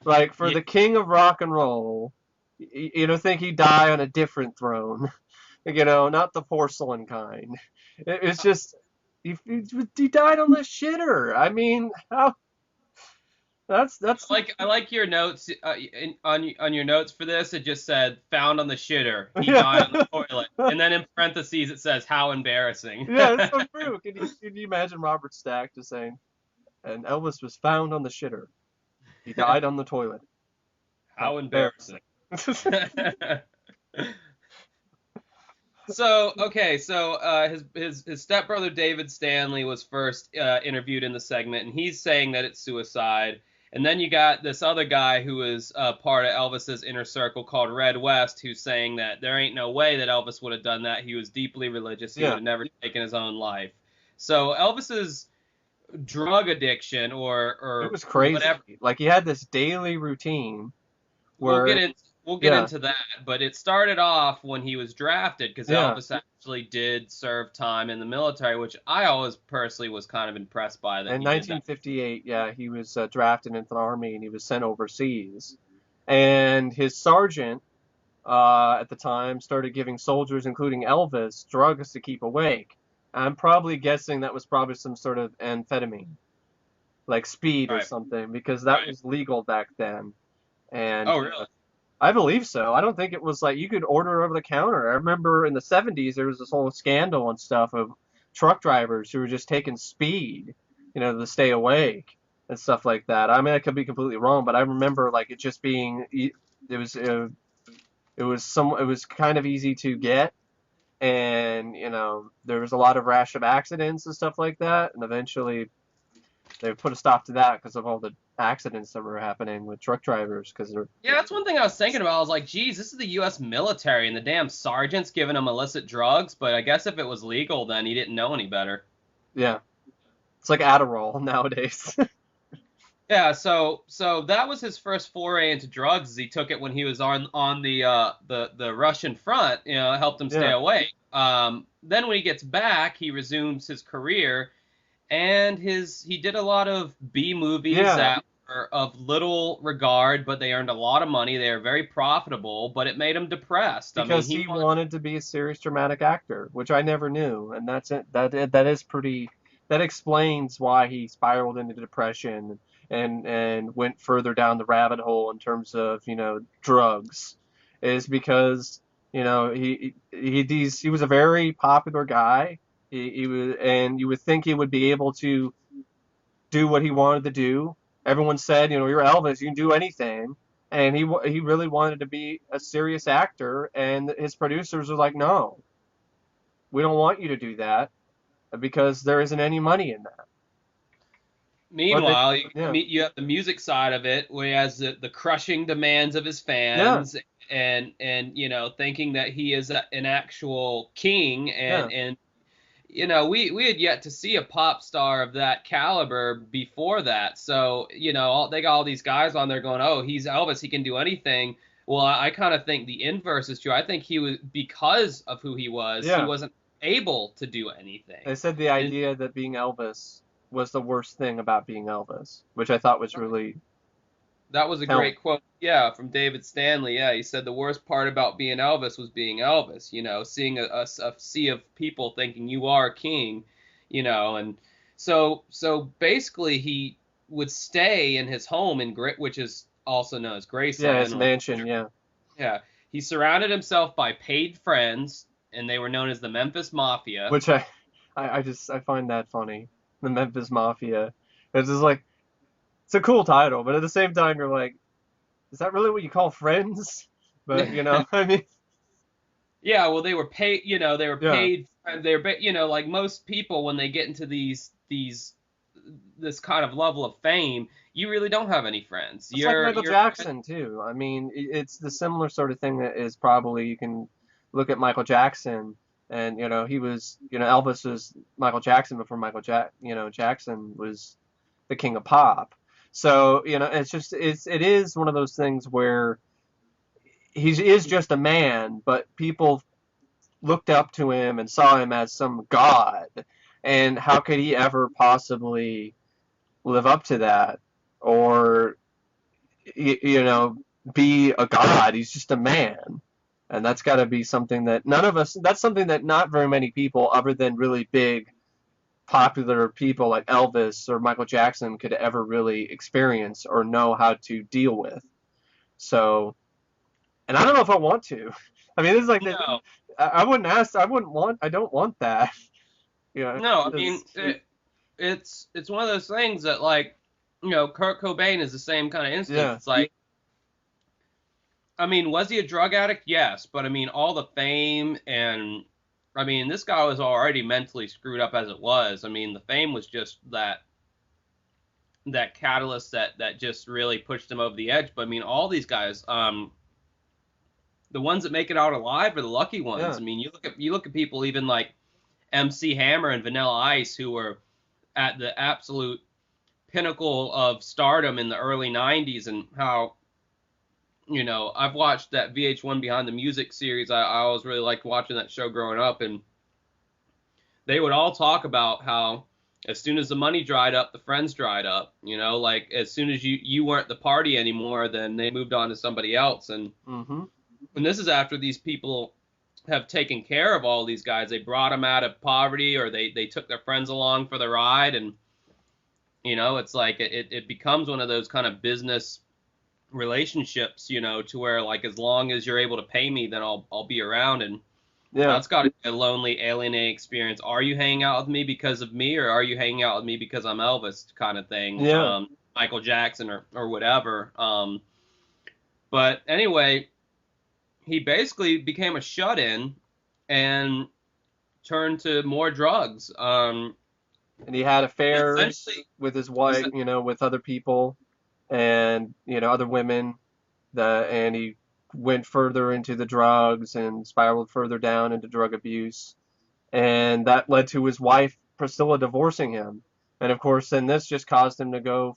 Like, for Yeah, the king of rock and roll, you don't think he'd die on a different throne, not the porcelain kind. It's just, he died on the shitter. I mean, how, that's, I like your notes on your notes for this. It just said found on the shitter. He yeah, died on the toilet, and then in parentheses it says how embarrassing. yeah, it's so true. Can you imagine Robert Stack just saying, and Elvis was found on the shitter. He died on the toilet. How How embarrassing. embarrassing. So okay, so his stepbrother David Stanley was first interviewed in the segment, and he's saying that it's suicide. And then you got this other guy who is part of Elvis's inner circle called Red West, who's saying that there ain't no way that Elvis would have done that. He was deeply religious. He would Yeah, have never taken his own life. So Elvis's drug addiction it or was crazy. whatever. Like, he had this daily routine We'll where, get in. We'll get yeah, into that, but it started off when he was drafted because yeah. Elvis actually did serve time in the military, which I always personally was kind of impressed by that In he did that. 1958, yeah, he was drafted into the army and he was sent overseas. And his sergeant at the time started giving soldiers, including Elvis, drugs to keep awake. I'm probably guessing that was probably some sort of amphetamine, like speed or Right, something, because that right. was legal back then. And Oh, really? I believe so. I don't think it was like you could order over the counter. I remember in the 70s there was this whole scandal and stuff of truck drivers who were just taking speed, to stay awake and stuff like that. I mean, I could be completely wrong, but I remember like it just being it was it was kind of easy to get, and there was a lot of rash of accidents and stuff like that, and eventually they put a stop to that because of all the accidents that were happening with truck drivers because they're Yeah, that's one thing I was thinking about. I was like, geez, this is the U.S. military, and the damn sergeant's giving him illicit drugs. But I guess if it was legal, then he didn't know any better. yeah. It's like Adderall nowadays. Yeah, so that was his first foray into drugs. He took it when he was on the Russian front. It helped him stay Yeah. awake. Then when he gets back, he resumes his career, and he did a lot of B movies Yeah. that were of little regard, but they earned a lot of money. They were very profitable, but it made him depressed. I mean, Because he wanted to be a serious dramatic actor, which I never knew, and that's it. That is pretty. That explains why he spiraled into depression and went further down the rabbit hole in terms of drugs, is because he was a very popular guy. He was, and you would think he would be able to do what he wanted to do. Everyone said, you're Elvis, you can do anything. And he really wanted to be a serious actor, and his producers were like, no, we don't want you to do that because there isn't any money in that. But they, Meanwhile, yeah, you have the music side of it, where he has the crushing demands of his yeah, fans, and thinking that he is an actual king, yeah, and we had yet to see a pop star of that caliber before that. So they got all these guys on there going, oh, he's Elvis, he can do anything. Well, I kind of think the inverse is true. I think he was, because of who he yeah. wasn't able to do They anything. said the And idea that being Elvis was the worst thing about being Elvis, which I thought was really that was a telling. great quote, yeah, from David Stanley. Yeah, he said the worst part about being Elvis was being Elvis. Seeing a sea of people thinking you are king, and so basically he would stay in his home which is also known as Yeah, his Graceland. mansion, yeah. Yeah, he surrounded himself by paid friends, and they were known as the Memphis Mafia. Which I find that funny. The Memphis Mafia. It's just like it's a cool title, but at the same time you're like, is that really what you call friends? But I mean, Yeah, well, they were paid. They were yeah, paid. They were, like most people when they get into these this kind of level of fame, you really don't have any friends. It's like Michael Jackson too. I mean, it's the similar sort of thing that is probably, you can look at Michael Jackson, and he was, Elvis was Michael Jackson before Jackson was the king of pop. So it is one of those things where he is just a man, but people looked up to him and saw him as some god, and how could he ever possibly live up to that, or be a god? He's just a man. And that's got to be something that that's something that not very many people, other than really big, popular people like Elvis or Michael Jackson, could ever really experience or know how to deal with. So, and I don't know if I want to. I mean, this is like, No. I don't want that. No, I mean, it's one of those things that, like, Kurt Cobain is the same kind of instance. Yeah. It's like, I mean, was he a drug addict? Yes, but I mean, all the fame, and I mean, this guy was already mentally screwed up as it was. I mean, the fame was just that catalyst that just really pushed him over the edge. But I mean, all these guys, the ones that make it out alive are the lucky ones. Yeah. I mean, you look at people even like MC Hammer and Vanilla Ice, who were at the absolute pinnacle of stardom in the early 90s, and how, I've watched that VH1 Behind the Music series. I always really liked watching that show growing up, and they would all talk about how as soon as the money dried up, the friends dried up. Like, as soon as you weren't the party anymore, then they moved on to somebody else. And and this is after these people have taken care of all these guys. They brought them out of poverty, or they took their friends along for the ride, and it's like it becomes one of those kind of business relationships, to where, like, as long as you're able to pay me, then I'll be around. And that's got to be a lonely, alienating experience. Are you hanging out with me because of me, or are you hanging out with me because I'm Elvis, kind of thing? Michael Jackson or whatever. But anyway, he basically became a shut-in and turned to more drugs. And he had affairs with his wife, with other people, and other women, and he went further into the drugs and spiraled further down into drug abuse, and that led to his wife Priscilla divorcing him. And of course, then this just caused him to go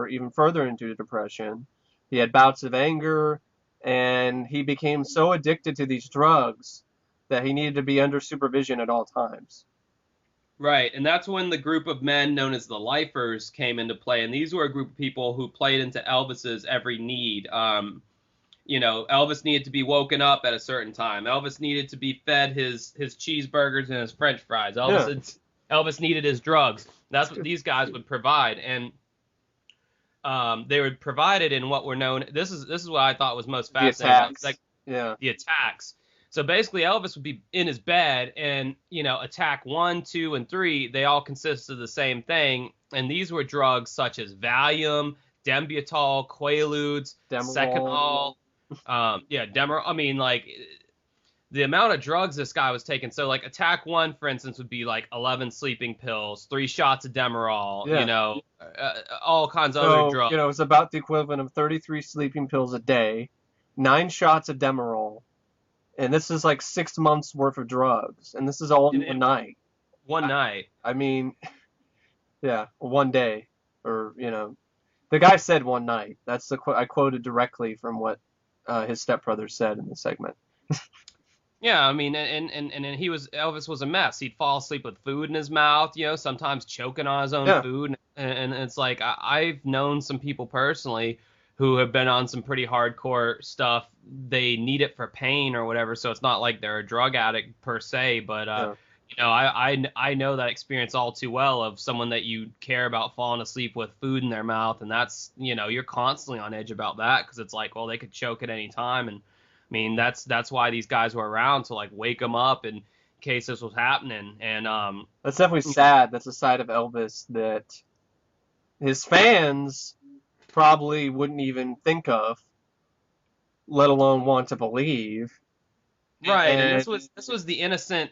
even further into depression. He had bouts of anger, and he became so addicted to these drugs that he needed to be under supervision at all times. Right, and that's when the group of men known as the Lifers came into play, and these were a group of people who played into Elvis's every need. Elvis needed to be woken up at a certain time. Elvis needed to be fed his cheeseburgers and his French fries. Elvis needed his drugs. That's what these guys would provide, and they would provide it in what were known. This is what I thought was most fascinating. The attacks. So basically, Elvis would be in his bed, and attack 1, 2, and 3. They all consist of the same thing, and these were drugs such as Valium, Denbutal, Quaaludes, Seconal, Demerol. I mean, like, the amount of drugs this guy was taking. So, like, attack 1, for instance, would be like 11 sleeping pills, 3 shots of Demerol. All kinds of other drugs. It's about the equivalent of 33 sleeping pills a day, 9 shots of Demerol. And this is like 6 months worth of drugs, and this is all in one night. One night. I mean, one day, or the guy said one night. That's the I quoted directly from what his stepbrother said in the segment. Yeah, I mean, and Elvis was a mess. He'd fall asleep with food in his mouth, sometimes choking on his own food, and it's like I've known some people personally who have been on some pretty hardcore stuff. They need it for pain or whatever, so it's not like they're a drug addict per se, but I know that experience all too well, of someone that you care about falling asleep with food in their mouth, and that's, you're constantly on edge about that, because it's like, well, they could choke at any time, and I mean, that's why these guys were around, to like wake them up in case this was happening. And that's definitely sad. That's a side of Elvis that his fans probably wouldn't even think of, let alone want to believe. Right, and And this was the innocent,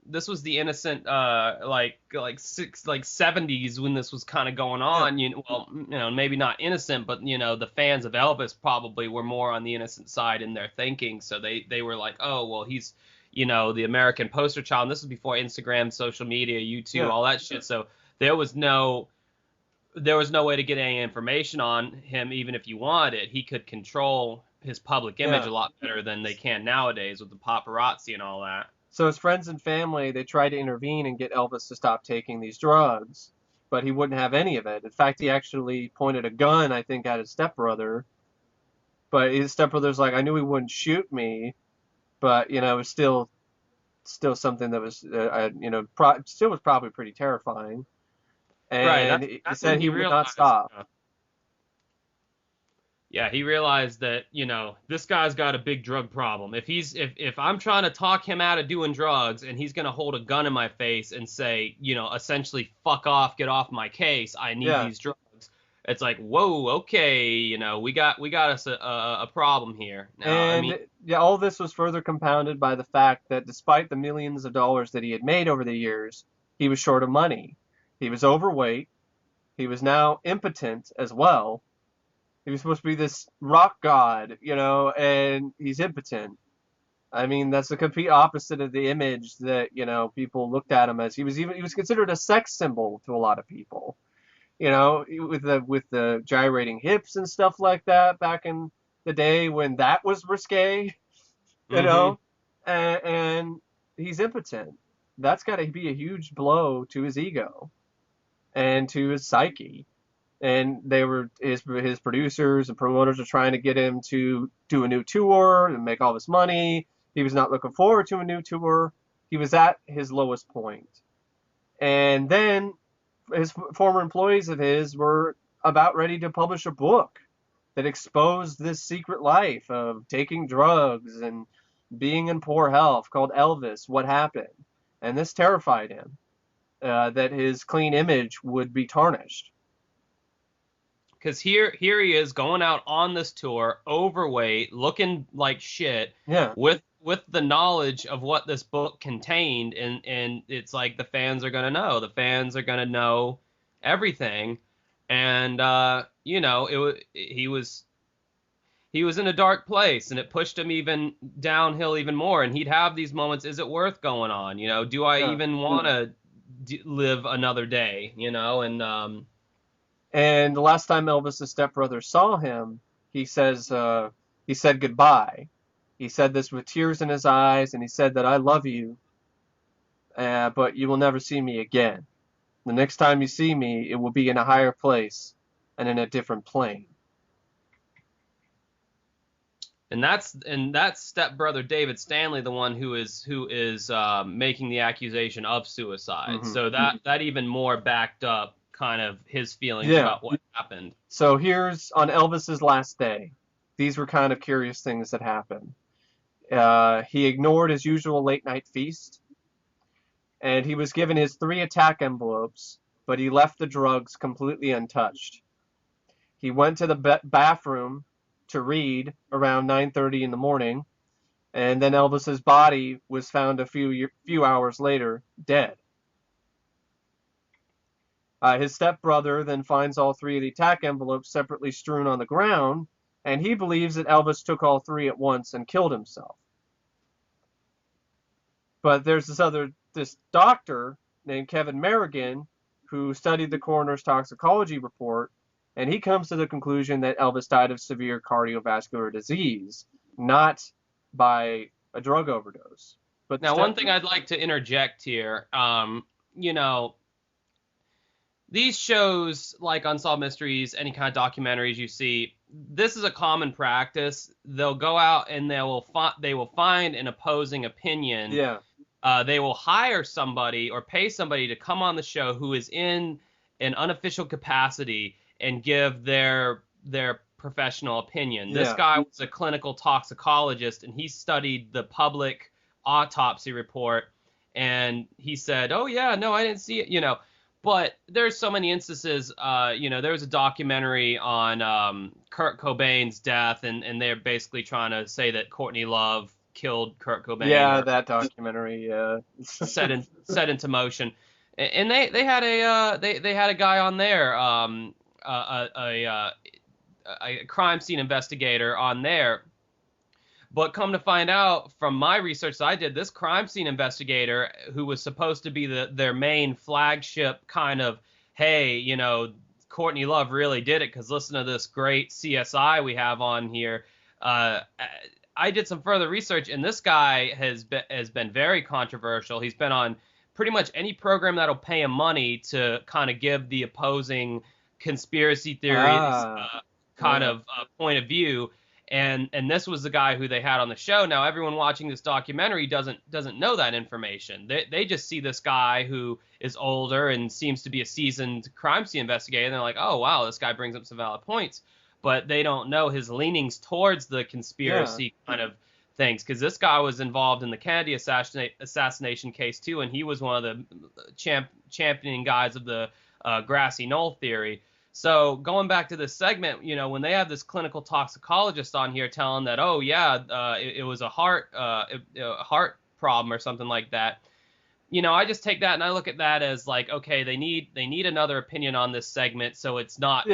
this was the innocent, like 70s when this was kind of going yeah, on. Maybe not innocent, but the fans of Elvis probably were more on the innocent side in their thinking, so they were like, oh well, he's, the American poster child. And this was before Instagram, social media, YouTube, yeah. all that shit. So there was no way to get any information on him, even if you wanted it. He could control his public image Yeah. a lot better than they can nowadays with the paparazzi and all that. So his friends and family, they tried to intervene and get Elvis to stop taking these drugs, but he wouldn't have any of it. In fact, he actually pointed a gun, I think, at his stepbrother. But his stepbrother's like, I knew he wouldn't shoot me, but it was still something that was, still was probably pretty terrifying. Right. And That's he that's when said he he would not realized. stop. Yeah, he realized that, this guy's got a big drug problem. If I'm trying to talk him out of doing drugs and he's gonna hold a gun in my face and say, essentially fuck off, get off my case, I need Yeah. these drugs. It's like, whoa, okay, we got us a problem here. Now, I mean, And yeah, all this was further compounded by the fact that despite the millions of dollars that he had made over the years, he was short of money. He was overweight. He was now impotent as well. He was supposed to be this rock god, and he's impotent. I mean, that's the complete opposite of the image that, people looked at him as. He was considered a sex symbol to a lot of people. With the gyrating hips and stuff like that back in the day when that was risque, you mhm. know, and he's impotent. That's got to be a huge blow to his ego and to his psyche. And they were his producers and promoters are trying to get him to do a new tour and make all this money. He was not looking forward to a new tour. He was at his lowest point. And then his former employees of his were about ready to publish a book that exposed this secret life of taking drugs and being in poor health called Elvis, What Happened? And this terrified him, that his clean image would be tarnished. Because here he is going out on this tour, overweight, looking like shit, Yeah. with the knowledge of what this book contained, and it's like the fans are gonna know. The fans are gonna know everything, and he was in a dark place, and it pushed him even downhill even more. And he'd have these moments: is it worth going on? Do I Yeah. even want to live another day? And the last time Elvis's stepbrother saw him, he said goodbye. He said this with tears in his eyes, and he said that I love you, but you will never see me again. The next time you see me, it will be in a higher place and in a different plane. And that's stepbrother David Stanley, the one who is making the accusation of suicide. Mhm. So that even more backed up kind of his feelings Yeah. about what happened. So here's on Elvis's last day. These were kind of curious things that happened. He ignored his usual late night feast, and he was given his 3 attack envelopes, but he left the drugs completely untouched. He went to the bathroom to read around 9:30 in the morning, and then Elvis's body was found a few hours later, dead. His stepbrother then finds all 3 of the attack envelopes separately strewn on the ground, and he believes that Elvis took all 3 at once and killed himself. But there's this doctor named Kevin Merrigan who studied the coroner's toxicology report, and he comes to the conclusion that Elvis died of severe cardiovascular disease, not by a drug overdose. But Now, one thing I'd like to interject here, these shows like Unsolved Mysteries, any kind of documentaries you see, this is a common practice. They'll go out and they will find an opposing opinion. Yeah. They will hire somebody or pay somebody to come on the show who is in an unofficial capacity and give their professional opinion. This Yeah. guy was a clinical toxicologist, and he studied the public autopsy report, and he said, oh yeah, no, I didn't see it, But there's so many instances, there was a documentary on Kurt Cobain's death, and they're basically trying to say that Courtney Love killed Kurt Cobain. Yeah, Or that documentary. Yeah. set into motion. And they had they had a guy on there, a crime scene investigator on there. But come to find out from my research that I did, this crime scene investigator, who was supposed to be their main flagship kind of, hey, you know, Courtney Love really did it because listen to this great CSI we have on here. I did some further research, and this guy has been very controversial. He's been on pretty much any program that'll pay him money to kind of give the opposing conspiracy theories point of view. And this was the guy who they had on the show. Now everyone watching this documentary doesn't know that information. They just see this guy who is older and seems to be a seasoned crime scene investigator, and they're like, oh wow, this guy brings up some valid points. But they don't know his leanings towards the conspiracy kind of things, because this guy was involved in the Kennedy assassination case too, and he was one of the championing guys of the grassy knoll theory. So going back to this segment, you know, when they have this clinical toxicologist on here telling that, oh yeah, it was a heart problem or something like that, you know, I just take that and I look at that as like, okay, they need another opinion on this segment, so it's not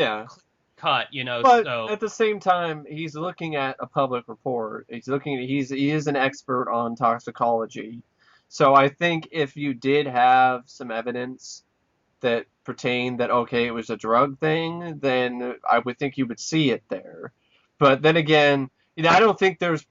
cut, you know. But so at the same time, he's looking at a public report. He is an expert on toxicology. So I think if you did have some evidence that pertained that, okay, it was a drug thing, then I would think you would see it there. But then again, you know, I don't think there's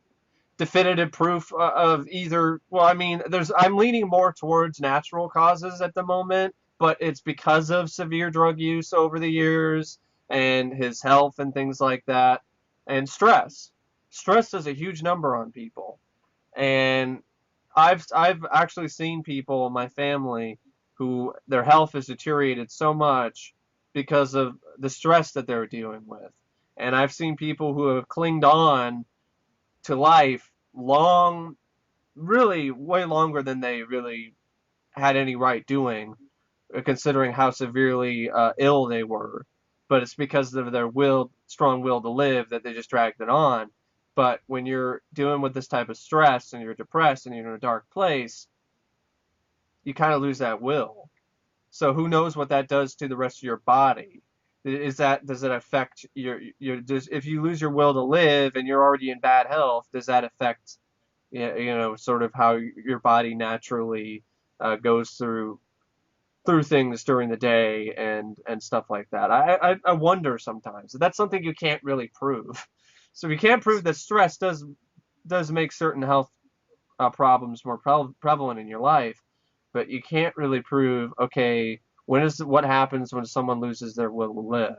definitive proof of either. Well, I mean, I'm leaning more towards natural causes at the moment, but it's because of severe drug use over the years and his health and things like that, and stress. Stress does a huge number on people, and I've actually seen people in my family who their health has deteriorated so much because of the stress that they're dealing with, and I've seen people who have clinged on to life long, really way longer than they really had any right doing, considering how severely ill they were. But it's because of their strong will to live that they just dragged it on. But when you're dealing with this type of stress and you're depressed and you're in a dark place, you kind of lose that will. So who knows what that does to the rest of your body? Does it affect if you lose your will to live and you're already in bad health, does that affect, you know, sort of how your body naturally goes through things during the day and stuff like that? I wonder sometimes. That's something you can't really prove. So you can't prove that stress does make certain health problems more prevalent in your life, but you can't really prove, okay, what happens when someone loses their will to live?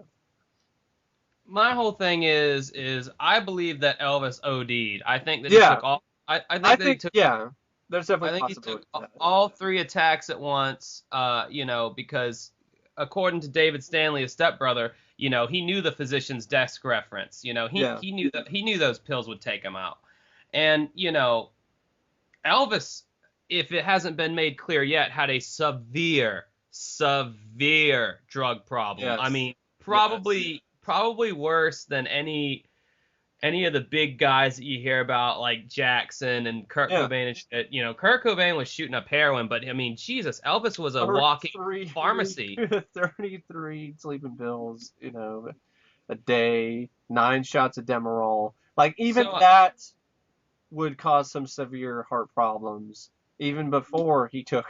My whole thing is I believe that Elvis OD'd. I think that he took all. I think that he took. Yeah. There's definitely I think he took all three attacks at once, you know, because according to David Stanley, his stepbrother, you know, he knew the physician's desk reference. You know, he knew those pills would take him out. And, you know, Elvis, if it hasn't been made clear yet, had a severe drug problem. Yes. I mean, probably worse than any of the big guys that you hear about, like Jackson and Kurt Cobain and shit. You know, Kurt Cobain was shooting up heroin, but I mean, Jesus, Elvis was a walking pharmacy. 33 sleeping pills, you know, a day, 9 shots of Demerol. Like, even that would cause some severe heart problems, even before he took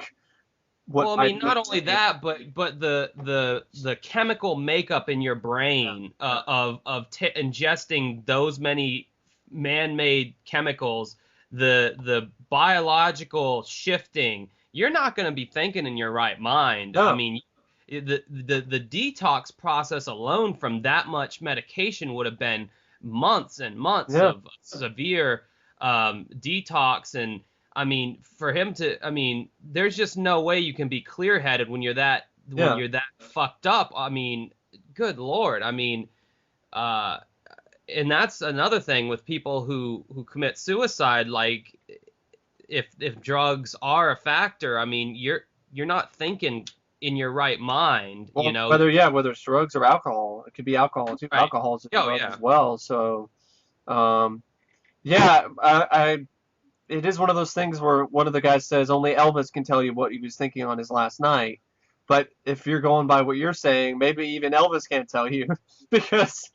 what. Well, I mean, not only that, but the chemical makeup in your brain of ingesting those many man-made chemicals, the biological shifting. You're not going to be thinking in your right mind. No. I mean, the detox process alone from that much medication would have been months and months of severe detox. And I mean, for him to, I mean, there's just no way you can be clear-headed when you're that fucked up. I mean, good Lord. I mean, and that's another thing with people who commit suicide. Like, if drugs are a factor, I mean, you're not thinking in your right mind, well, you know. Whether it's drugs or alcohol, it could be alcohol too. Right. Alcohol is a drug as well. So, I it is one of those things where one of the guys says only Elvis can tell you what he was thinking on his last night. But if you're going by what you're saying, maybe even Elvis can't tell you because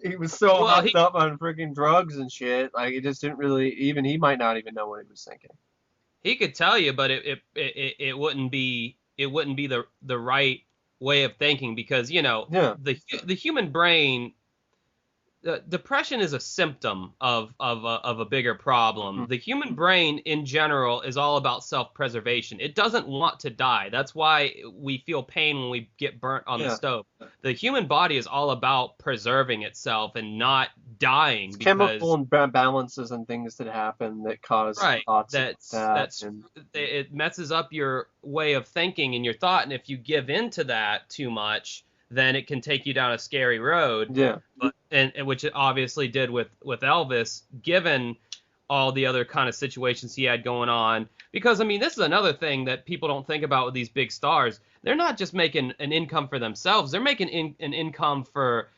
he was so Well, hopped up on freaking drugs and shit. Like he just didn't really even he might not even know what he was thinking. he could tell you, but it wouldn't be the right way of thinking because Yeah. the human brain. Depression is a symptom of a bigger problem. Mm. The human brain in general is all about self-preservation. It doesn't want to die. That's why we feel pain when we get burnt on the Yeah. stove. The human body is all about preserving itself and not dying It's because chemical imbalances and things that happen that cause right, thoughts like that's that. it messes up your way of thinking and your thought, and if you give in to that too much, then it can take you down a scary road. Yeah. But and which it obviously did with Elvis, given all the other kind of situations he had going on. Because I mean, this is another thing that people don't think about with these big stars. They're not just making an income for themselves; they're making an income for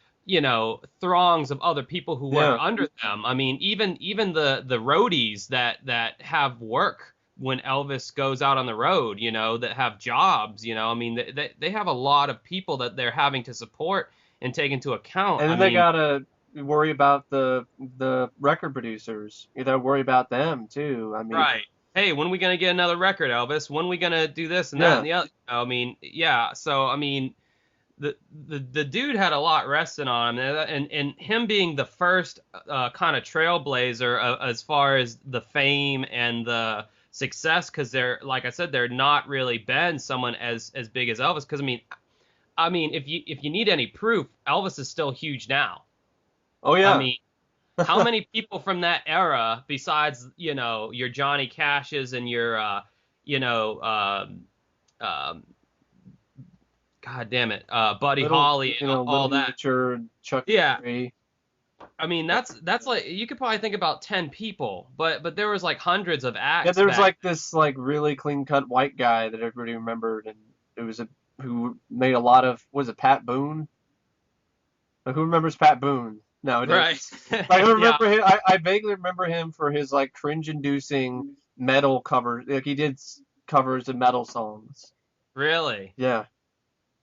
throngs of other people who work under them. I mean, even the roadies that have work when Elvis goes out on the road, that have jobs, I mean, they have a lot of people that they're having to support and take into account. And then they gotta worry about the record producers. You gotta worry about them too. I mean, right. Hey, when are we gonna get another record, Elvis? When are we gonna do this and that and the other? I mean, yeah. So I mean, the dude had a lot resting on him, and him being the first kind of trailblazer as far as the fame and the success, because they're, like I said, they're not really been someone as big as Elvis. Because I mean, if you need any proof, Elvis is still huge now. Oh yeah. I mean, how many people from that era, besides your Johnny Cashes and your God damn it, Buddy Holly and all that. Richard, Chuck Yeah. Berry. I mean, that's like, you could probably think about 10 people, but there was like hundreds of acts. Yeah, there was like this like really clean cut white guy that everybody remembered, and it was who made a lot of, was it Pat Boone? Like, who remembers Pat Boone nowadays? Right. I remember him. I vaguely remember him for his like cringe-inducing metal covers. Like he did covers of metal songs. Really? Yeah.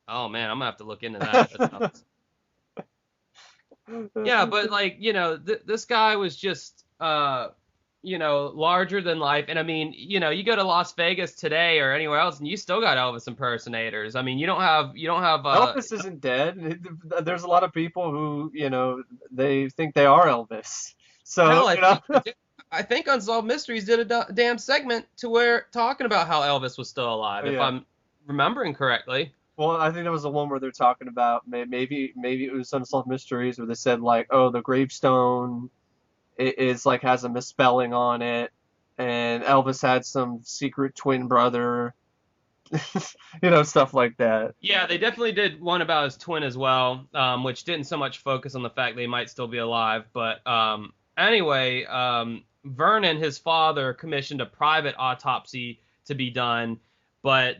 Oh man, I'm gonna have to look into that. Yeah, but like this guy was just larger than life. And I mean, you go to Las Vegas today or anywhere else, and you still got Elvis impersonators. I mean, you don't have Elvis isn't dead. There's a lot of people who they think they are Elvis. So hell, I think Unsolved Mysteries did a damn segment to where talking about how Elvis was still alive, if I'm remembering correctly. Well, I think that was the one where they're talking about maybe it was Unsolved Mysteries where they said like, oh, the gravestone is like has a misspelling on it, and Elvis had some secret twin brother, stuff like that. Yeah, they definitely did one about his twin as well, which didn't so much focus on the fact they might still be alive. But anyway, Vernon, his father, commissioned a private autopsy to be done, but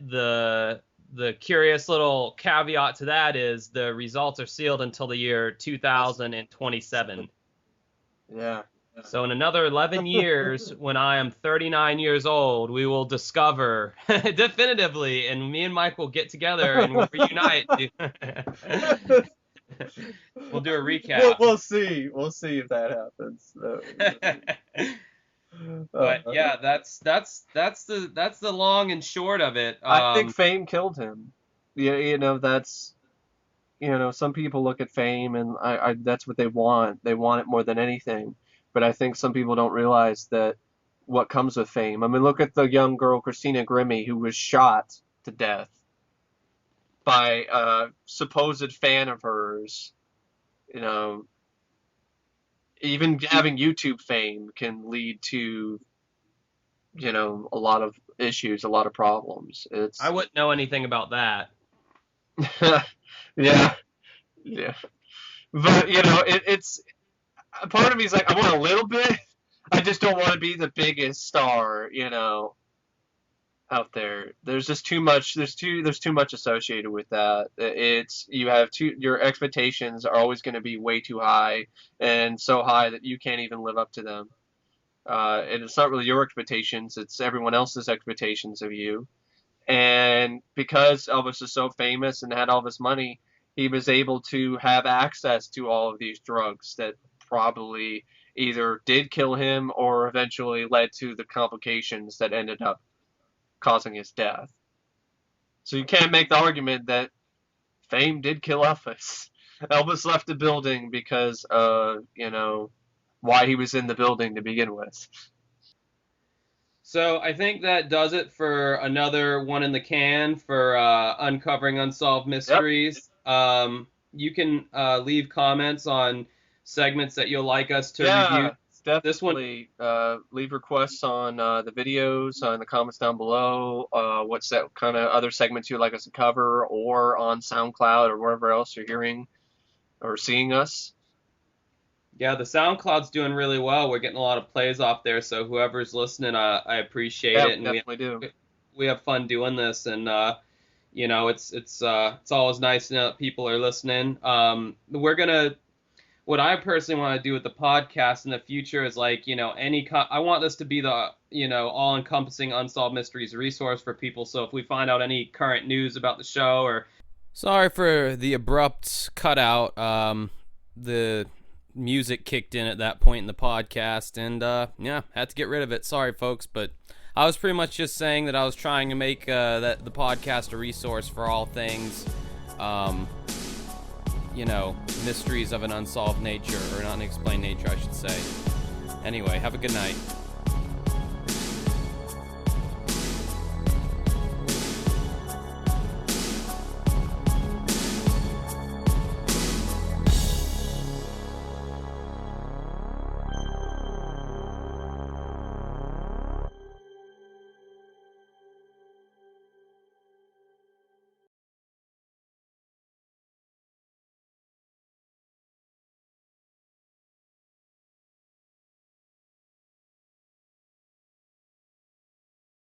the curious little caveat to that is the results are sealed until the year 2027. Yeah. So in another 11 years, when I am 39 years old, we will discover definitively, and me and Mike will get together and we'll reunite. We'll do a recap. We'll see. We'll see if that happens. But yeah, that's the long and short of it. I think fame killed him. Yeah, that's some people look at fame and I that's what they want. They want it more than anything. But I think some people don't realize that what comes with fame. I mean, look at the young girl Christina Grimmie who was shot to death by a supposed fan of hers. Even having YouTube fame can lead to, a lot of issues, a lot of problems. I wouldn't know anything about that. Yeah. But, it's part of me is like, I want a little bit. I just don't want to be the biggest star, out there. There's just too much. There's too much associated with that. Your expectations are always going to be way too high, and so high that you can't even live up to them. And it's not really your expectations, it's everyone else's expectations of you. And because Elvis is so famous and had all this money, he was able to have access to all of these drugs that probably either did kill him or eventually led to the complications that ended up causing his death. So you can't make the argument that fame did kill Elvis. Elvis left the building because of, why he was in the building to begin with. So I think that does it for another one in the can for Uncovering Unsolved Mysteries. Yep. You can leave comments on segments that you'll like us to review. Definitely. This one, Leave requests on the videos in the comments down below. What's that kind of other segments you'd like us to cover, or on SoundCloud or wherever else you're hearing or seeing us. yeah, the SoundCloud's doing really well. We're getting a lot of plays off there, so whoever's listening, I appreciate it. And definitely do. We have fun doing this, and it's always nice to know that people are listening. What I personally want to do with the podcast in the future is I want this to be the all-encompassing Unsolved Mysteries resource for people. So if we find out any current news about the show, or sorry for the abrupt cutout, the music kicked in at that point in the podcast, and had to get rid of it. Sorry folks, but I was pretty much just saying that I was trying to make the podcast a resource for all things mysteries of an unsolved nature, or an unexplained nature I should say. Anyway, have a good night.